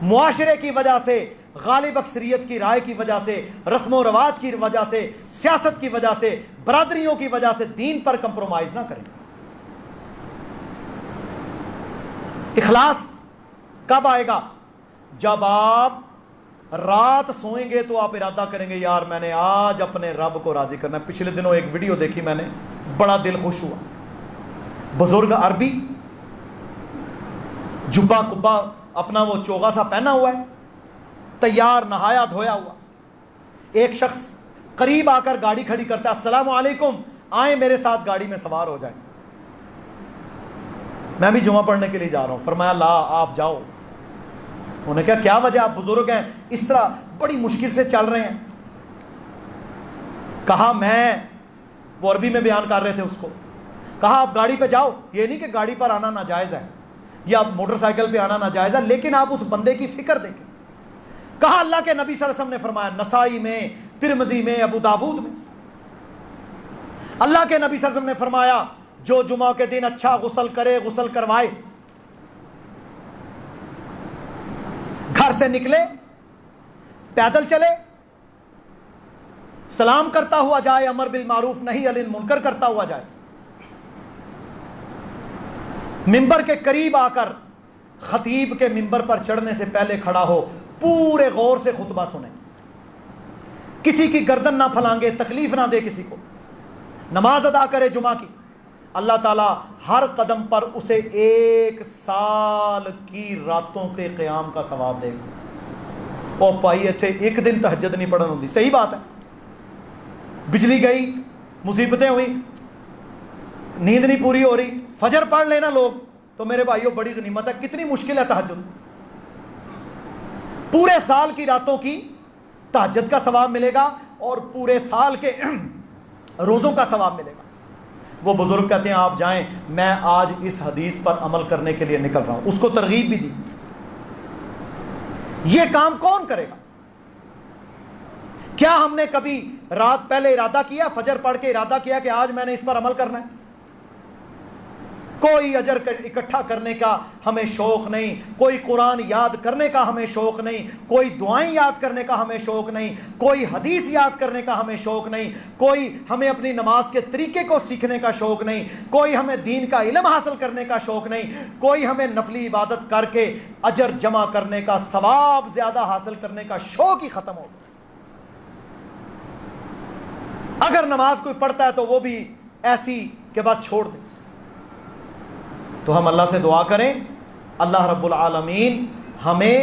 معاشرے کی وجہ سے، غالب اکثریت کی رائے کی وجہ سے، رسم و رواج کی وجہ سے، سیاست کی وجہ سے، برادریوں کی وجہ سے دین پر کمپرومائز نہ کریں۔ اخلاص کب آئے گا؟ جب آپ رات سوئیں گے تو آپ ارادہ کریں گے یار میں نے آج اپنے رب کو راضی کرنا ہے۔ پچھلے دنوں ایک ویڈیو دیکھی میں نے، بڑا دل خوش ہوا۔ بزرگ عربی، جبہ کبا اپنا وہ چوغا سا پہنا ہوا ہے، تیار نہایا دھویا ہوا، ایک شخص قریب آ کر گاڑی کھڑی کرتا ہے، السلام علیکم، آئیں میرے ساتھ گاڑی میں سوار ہو جائیں، میں بھی جمعہ پڑھنے کے لیے جا رہا ہوں۔ فرمایا لا آپ جاؤ۔ انہوں نے کہا کیا وجہ؟ آپ بزرگ ہیں، اس طرح بڑی مشکل سے چل رہے ہیں۔ کہا میں، وہ عربی میں بیان کر رہے تھے اس کو، کہا آپ گاڑی پہ جاؤ، یہ نہیں کہ گاڑی پر آنا ناجائز ہے یا موٹر سائیکل پہ آنا ناجائز ہے، لیکن آپ اس بندے کی فکر دیکھیں۔ کہا اللہ کے نبی صلی اللہ علیہ وسلم نے فرمایا، نسائی میں، ترمذی میں، ابو داود میں، اللہ کے نبی صلی اللہ علیہ وسلم نے فرمایا جو جمعہ کے دن اچھا غسل کرے، غسل کروائے، گھر سے نکلے، پیدل چلے، سلام کرتا ہوا جائے، امر بالمعروف نہی عن المنکر کرتا ہوا جائے، ممبر کے قریب آ کر خطیب کے ممبر پر چڑھنے سے پہلے کھڑا ہو، پورے غور سے خطبہ سنیں، کسی کی گردن نہ پھلانگے، تکلیف نہ دے کسی کو، نماز ادا کرے جمعہ کی، اللہ تعالیٰ ہر قدم پر اسے 1 سال کی راتوں کے قیام کا ثواب دے گا۔ او پائی اتھے ایک دن تہجد نہیں پڑھن ہوندی، صحیح بات ہے، بجلی گئی، مصیبتیں ہوئی، نیند نہیں پوری ہو رہی، فجر پڑھ لینا لوگ تو میرے بھائیوں بڑی غنیمت ہے۔ کتنی مشکل ہے تہجد، پورے سال کی راتوں کی تہجد کا ثواب ملے گا اور پورے سال کے روزوں کا ثواب ملے گا۔ وہ بزرگ کہتے ہیں آپ جائیں، میں آج اس حدیث پر عمل کرنے کے لیے نکل رہا ہوں، اس کو ترغیب بھی دی۔ یہ کام کون کرے گا؟ کیا ہم نے کبھی رات پہلے ارادہ کیا، فجر پڑھ کے ارادہ کیا کہ آج میں نے اس پر عمل کرنا ہے؟ کوئی اجر اکٹھا کرنے کا ہمیں شوق نہیں، کوئی قرآن یاد کرنے کا ہمیں شوق نہیں، کوئی دعائیں یاد کرنے کا ہمیں شوق نہیں، کوئی حدیث یاد کرنے کا ہمیں شوق نہیں، کوئی ہمیں اپنی نماز کے طریقے کو سیکھنے کا شوق نہیں، کوئی ہمیں دین کا علم حاصل کرنے کا شوق نہیں، کوئی ہمیں نفلی عبادت کر کے اجر جمع کرنے کا، ثواب زیادہ حاصل کرنے کا شوق ہی ختم ہو۔ اگر نماز کوئی پڑھتا ہے تو وہ بھی ایسی کہ بس چھوڑ دے۔ تو ہم اللہ سے دعا کریں اللہ رب العالمین ہمیں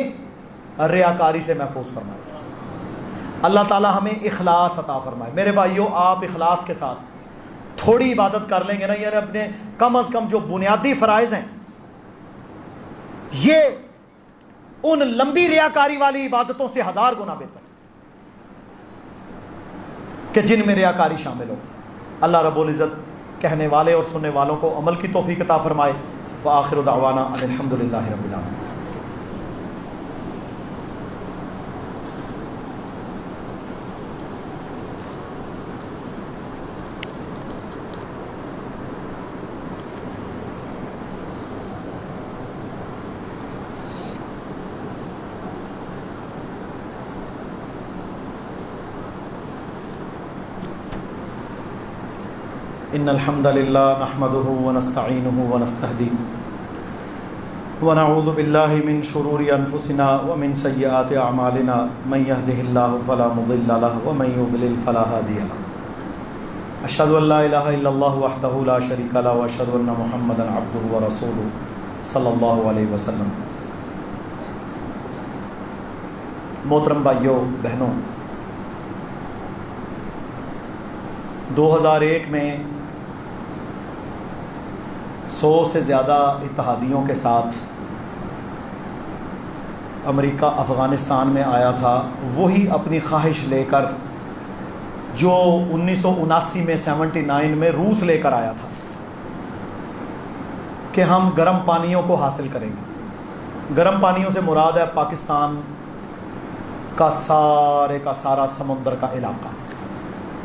ریاکاری سے محفوظ فرمائے، اللہ تعالی ہمیں اخلاص عطا فرمائے۔ میرے بھائیوں، آپ اخلاص کے ساتھ تھوڑی عبادت کر لیں گے نا، یعنی اپنے کم از کم جو بنیادی فرائض ہیں، یہ ان لمبی ریاکاری والی عبادتوں سے 1000 گنا بہتر کہ جن میں ریاکاری شامل ہو۔ اللہ رب العزت کہنے والے اور سننے والوں کو عمل کی توفیق عطا فرمائے۔ وآخر دعوانا ان الحمد للہ رب العالمین۔ ان الحمد للہ نحمده ونستعینه ونستهدیه ونعوذ باللہ من شرور انفسنا ومن سیئات اعمالنا من يهده اللہ فلا مضل له ومن يضلل فلا هادی له اشهد ان لا الہ الا اللہ وحدہ لا شریک له واشهد ان محمدا عبدہ ورسولہ صلی اللہ علیہ وسلم۔ محترم بھائیوں بہنوں، 2001 میں 100 سے زیادہ اتحادیوں کے ساتھ امریکہ افغانستان میں آیا تھا، وہی اپنی خواہش لے کر جو 1979 میں 79 میں روس لے کر آیا تھا کہ ہم گرم پانیوں کو حاصل کریں گے۔ گرم پانیوں سے مراد ہے پاکستان کا سارا سمندر کا علاقہ،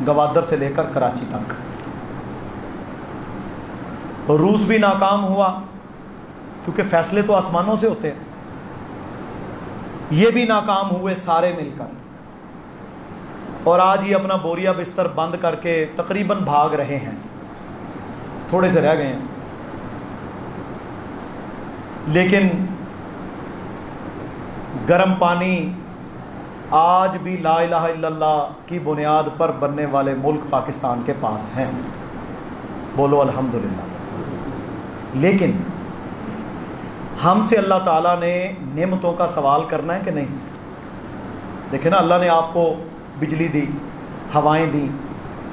گوادر سے لے کر کراچی تک۔ روس بھی ناکام ہوا کیونکہ فیصلے تو آسمانوں سے ہوتے ہیں، یہ بھی ناکام ہوئے سارے مل کر، اور آج یہ اپنا بوریا بستر بند کر کے تقریباً بھاگ رہے ہیں، تھوڑے سے رہ گئے ہیں۔ لیکن گرم پانی آج بھی لا الہ الا اللہ کی بنیاد پر بننے والے ملک پاکستان کے پاس ہیں، بولو الحمدللہ۔ لیکن ہم سے اللہ تعالیٰ نے نعمتوں کا سوال کرنا ہے کہ نہیں؟ دیکھیں نا، اللہ نے آپ کو بجلی دی، ہوائیں دی،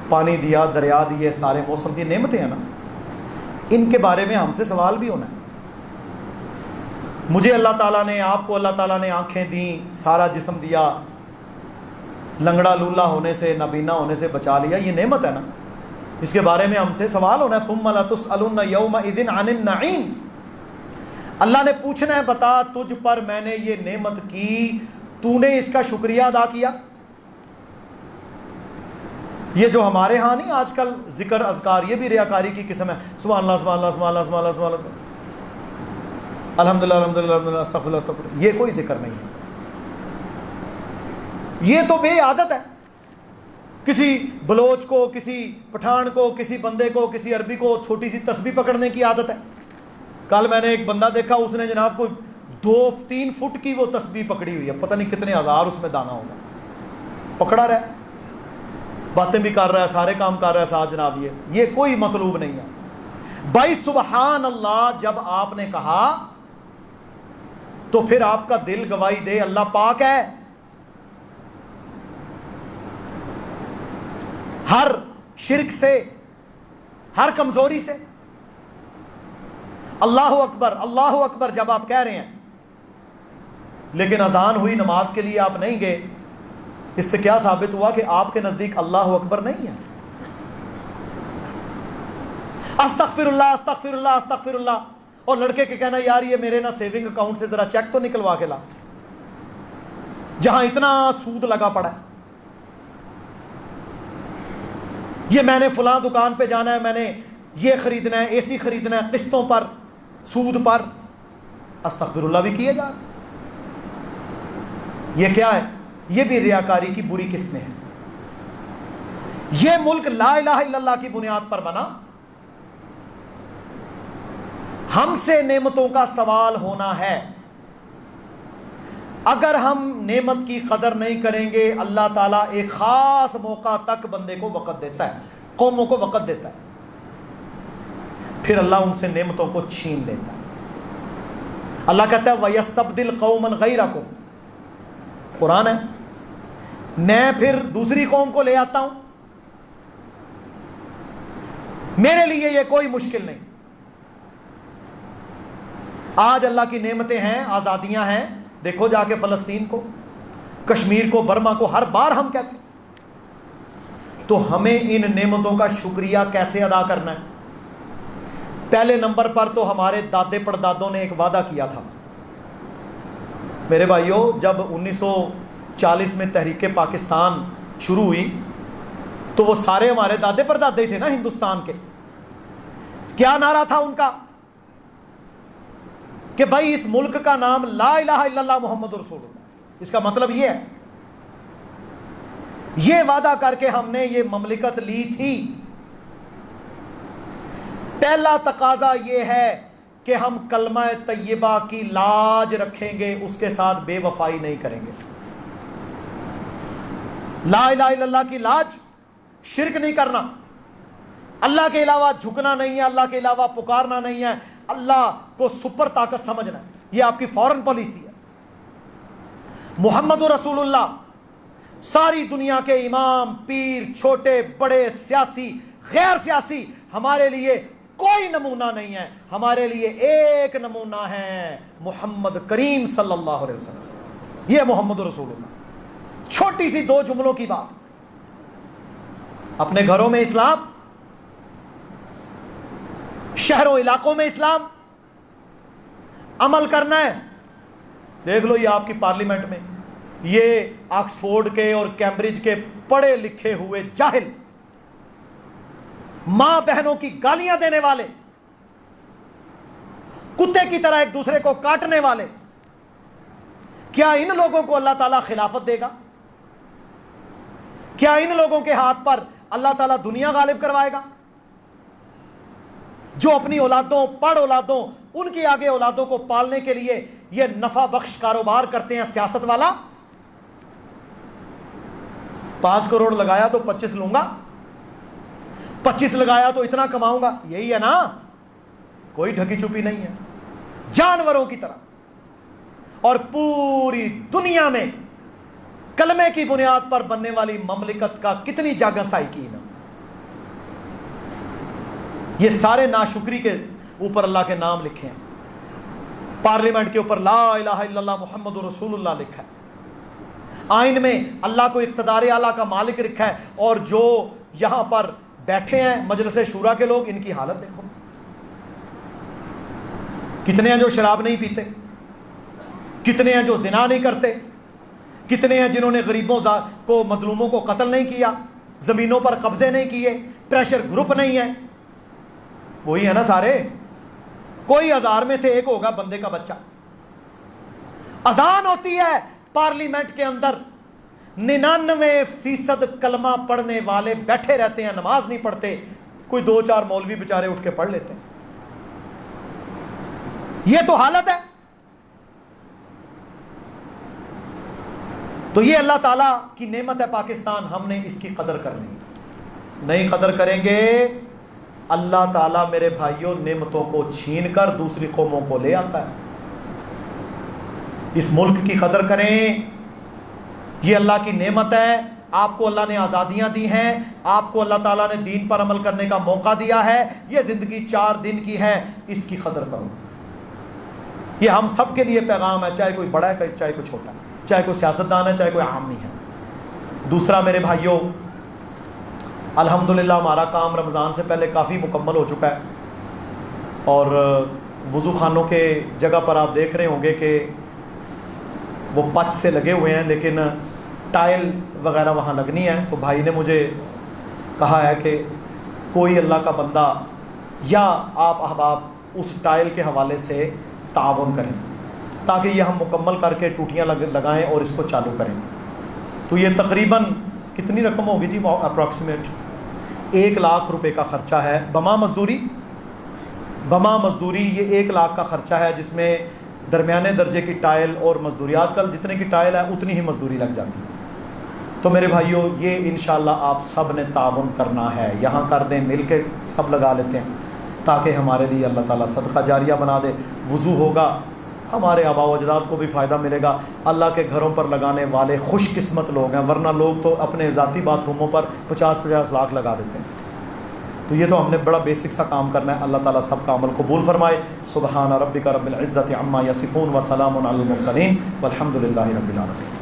پانی دیا، دریا دیے، سارے موسم کی نعمتیں ہیں نا، ان کے بارے میں ہم سے سوال بھی ہونا ہے۔ مجھے اللہ تعالیٰ نے، آپ کو اللہ تعالیٰ نے آنکھیں دیں، سارا جسم دیا، لنگڑا لولا ہونے سے، نابینا ہونے سے بچا لیا، یہ نعمت ہے نا، اس کے بارے میں ہم سے سوال ہونا ہے۔ ثم لتسألن یومئذ عن النعیم، اللہ نے پوچھنا ہے بتا تجھ پر میں نے یہ نعمت کی، تو نے اس کا شکریہ ادا کیا؟ یہ جو ہمارے ہاں نہیں آج کل ذکر اذکار، یہ بھی ریاکاری کی قسم ہے. سبحان اللہ سبحان اللہ سبحان اللہ سبحان اللہ سبحان اللہ، الحمدللہ الحمدللہ الحمدللہ استغفر اللہ استغفر اللہ، یہ کوئی ذکر نہیں ہے. یہ تو بے عادت ہے. کسی بلوچ کو، کسی پٹھان کو، کسی بندے کو، کسی عربی کو چھوٹی سی تسبیح پکڑنے کی عادت ہے. کل میں نے ایک بندہ دیکھا، اس نے جناب کو 2-3 فٹ کی وہ تسبیح پکڑی ہوئی ہے، پتہ نہیں کتنے ہزار اس میں دانہ ہوگا، پکڑا رہا ہے، باتیں بھی کر رہا ہے، سارے کام کر رہا ہے ساتھ جناب. یہ کوئی مطلوب نہیں ہے بھائی. سبحان اللہ جب آپ نے کہا تو پھر آپ کا دل گواہی دے اللہ پاک ہے. ہر شرک سے، ہر کمزوری سے. اللہ اکبر جب آپ کہہ رہے ہیں لیکن اذان ہوئی نماز کے لیے آپ نہیں گئے، اس سے کیا ثابت ہوا کہ آپ کے نزدیک اللہ اکبر نہیں ہے. استغفر اللہ استغفر اللہ استغفر اللہ، اور لڑکے کے کہنا یار یہ میرے نا سیونگ اکاؤنٹ سے ذرا چیک تو نکلوا کے لا، جہاں اتنا سود لگا پڑا ہے. یہ میں نے فلاں دکان پہ جانا ہے، میں نے یہ خریدنا ہے، اے سی خریدنا ہے، قسطوں پر، سود پر. استغفر اللہ بھی کیے جا. یہ کیا ہے؟ یہ بھی ریاکاری کی بری قسمیں ہیں. یہ ملک لا الہ الا اللہ کی بنیاد پر بنا. ہم سے نعمتوں کا سوال ہونا ہے. اگر ہم نعمت کی قدر نہیں کریں گے، اللہ تعالیٰ ایک خاص موقع تک بندے کو وقت دیتا ہے، قوموں کو وقت دیتا ہے، پھر اللہ ان سے نعمتوں کو چھین لیتا ہے. اللہ کہتا ہے وَيَسْتَبْدِلْ قَوْمًا غَيْرَكُمْ، قرآن ہے، میں پھر دوسری قوم کو لے آتا ہوں. میرے لیے یہ کوئی مشکل نہیں. آج اللہ کی نعمتیں ہیں، آزادیاں ہیں. دیکھو جا کے فلسطین کو، کشمیر کو، برما کو، ہر بار ہم کہتے ہیں. تو ہمیں ان نعمتوں کا شکریہ کیسے ادا کرنا ہے؟ پہلے نمبر پر تو ہمارے دادے پردادوں نے ایک وعدہ کیا تھا. میرے بھائیوں، جب 1940 میں تحریک پاکستان شروع ہوئی تو وہ سارے ہمارے دادے پردادے تھے نا ہندوستان کے. کیا نعرہ تھا ان کا؟ کہ بھائی اس ملک کا نام لا الہ الا اللہ محمد رسول اللہ. اس کا مطلب یہ ہے، یہ وعدہ کر کے ہم نے یہ مملکت لی تھی. پہلا تقاضا یہ ہے کہ ہم کلمہ طیبہ کی لاج رکھیں گے، اس کے ساتھ بے وفائی نہیں کریں گے. لا الہ الا اللہ کی لاج، شرک نہیں کرنا، اللہ کے علاوہ جھکنا نہیں ہے، اللہ کے علاوہ پکارنا نہیں ہے، اللہ کو سپر طاقت سمجھنا ہے. یہ آپ کی فورن پالیسی ہے. محمد رسول اللہ ساری دنیا کے امام، پیر، چھوٹے بڑے، سیاسی، غیر سیاسی، ہمارے لیے کوئی نمونہ نہیں ہے. ہمارے لیے ایک نمونہ ہے محمد کریم صلی اللہ علیہ وسلم. یہ محمد رسول اللہ. چھوٹی سی 2 جملوں کی بات. اپنے گھروں میں اسلام، شہروں علاقوں میں اسلام عمل کرنا ہے. دیکھ لو یہ آپ کی پارلیمنٹ میں یہ آکسفورڈ کے اور کیمبرج کے پڑھے لکھے ہوئے جاہل، ماں بہنوں کی گالیاں دینے والے، کتے کی طرح ایک دوسرے کو کاٹنے والے، کیا ان لوگوں کو اللہ تعالیٰ خلافت دے گا؟ کیا ان لوگوں کے ہاتھ پر اللہ تعالیٰ دنیا غالب کروائے گا؟ جو اپنی اولادوں، پڑھ اولادوں، ان کی آگے اولادوں کو پالنے کے لیے یہ نفع بخش کاروبار کرتے ہیں سیاست والا. 5 کروڑ لگایا تو 25 لوں گا، 25 لگایا تو اتنا کماؤں گا. یہی ہے نا، کوئی ڈھکی چھپی نہیں ہے، جانوروں کی طرح. اور پوری دنیا میں کلمے کی بنیاد پر بننے والی مملکت کا کتنی جاگسائی کی نا. یہ سارے ناشکری کے اوپر اللہ کے نام لکھے ہیں. پارلیمنٹ کے اوپر لا الہ الا اللہ محمد رسول اللہ لکھا ہے. آئین میں اللہ کو اقتدار اعلیٰ کا مالک رکھا ہے. اور جو یہاں پر بیٹھے ہیں مجلس شورا کے لوگ، ان کی حالت دیکھو. کتنے ہیں جو شراب نہیں پیتے، کتنے ہیں جو زنا نہیں کرتے، کتنے ہیں جنہوں نے غریبوں کو، مظلوموں کو قتل نہیں کیا، زمینوں پر قبضے نہیں کیے، پریشر گروپ نہیں ہے، وہی ہے نا سارے، کوئی 1000 میں سے ایک ہوگا بندے کا بچہ۔ اذان ہوتی ہے پارلیمنٹ کے اندر، 99% کلمہ پڑھنے والے بیٹھے رہتے ہیں، نماز نہیں پڑھتے، کوئی 2-4 مولوی بیچارے اٹھ کے پڑھ لیتے ہیں۔ یہ تو حالت ہے۔ تو یہ اللہ تعالیٰ کی نعمت ہے پاکستان، ہم نے اس کی قدر کرنی، نہیں قدر کریں گے اللہ تعالیٰ میرے بھائیوں نعمتوں کو چھین کر دوسری قوموں کو لے آتا ہے۔ اس ملک کی قدر کریں، یہ اللہ کی نعمت ہے، آپ کو اللہ نے آزادیاں دی ہیں، آپ کو اللہ تعالیٰ نے دین پر عمل کرنے کا موقع دیا ہے، یہ زندگی 4 دن کی ہے، اس کی قدر کرو۔ یہ ہم سب کے لیے پیغام ہے، چاہے کوئی بڑا ہے چاہے کوئی چھوٹا ہے، چاہے کوئی سیاستدان ہے چاہے کوئی عام نہیں ہے۔ دوسرا میرے بھائیوں، الحمدللہ ہمارا کام رمضان سے پہلے کافی مکمل ہو چکا ہے، اور وضو خانوں کے جگہ پر آپ دیکھ رہے ہوں گے کہ وہ پچ سے لگے ہوئے ہیں، لیکن ٹائل وغیرہ وہاں لگنی ہے۔ تو بھائی نے مجھے کہا ہے کہ کوئی اللہ کا بندہ یا آپ احباب اس ٹائل کے حوالے سے تعاون کریں تاکہ یہ ہم مکمل کر کے ٹوٹیاں لگائیں اور اس کو چالو کریں۔ تو یہ تقریباً کتنی رقم ہوگی جی؟ اپروکسیمیٹ 1 لاکھ روپے کا خرچہ ہے، بما مزدوری یہ 1 لاکھ کا خرچہ ہے، جس میں درمیانے درجے کی ٹائل اور مزدوری، آج کل جتنے کی ٹائل ہے اتنی ہی مزدوری لگ جاتی ہے۔ تو میرے بھائیوں یہ انشاءاللہ آپ سب نے تعاون کرنا ہے، یہاں کر دیں، مل کے سب لگا لیتے ہیں تاکہ ہمارے لیے اللہ تعالیٰ صدقہ جاریہ بنا دے۔ وضو ہوگا، ہمارے آباء و اجداد کو بھی فائدہ ملے گا، اللہ کے گھروں پر لگانے والے خوش قسمت لوگ ہیں، ورنہ لوگ تو اپنے ذاتی باتھ روموں پر 50-50 لاکھ لگا دیتے ہیں۔ تو یہ تو ہم نے بڑا بیسک سا کام کرنا ہے۔ اللہ تعالیٰ سب کا عمل قبول فرمائے۔ سبحان ربک رب العزت عما یصفون وسلام علی المرسلین والحمد للہ رب العالمین۔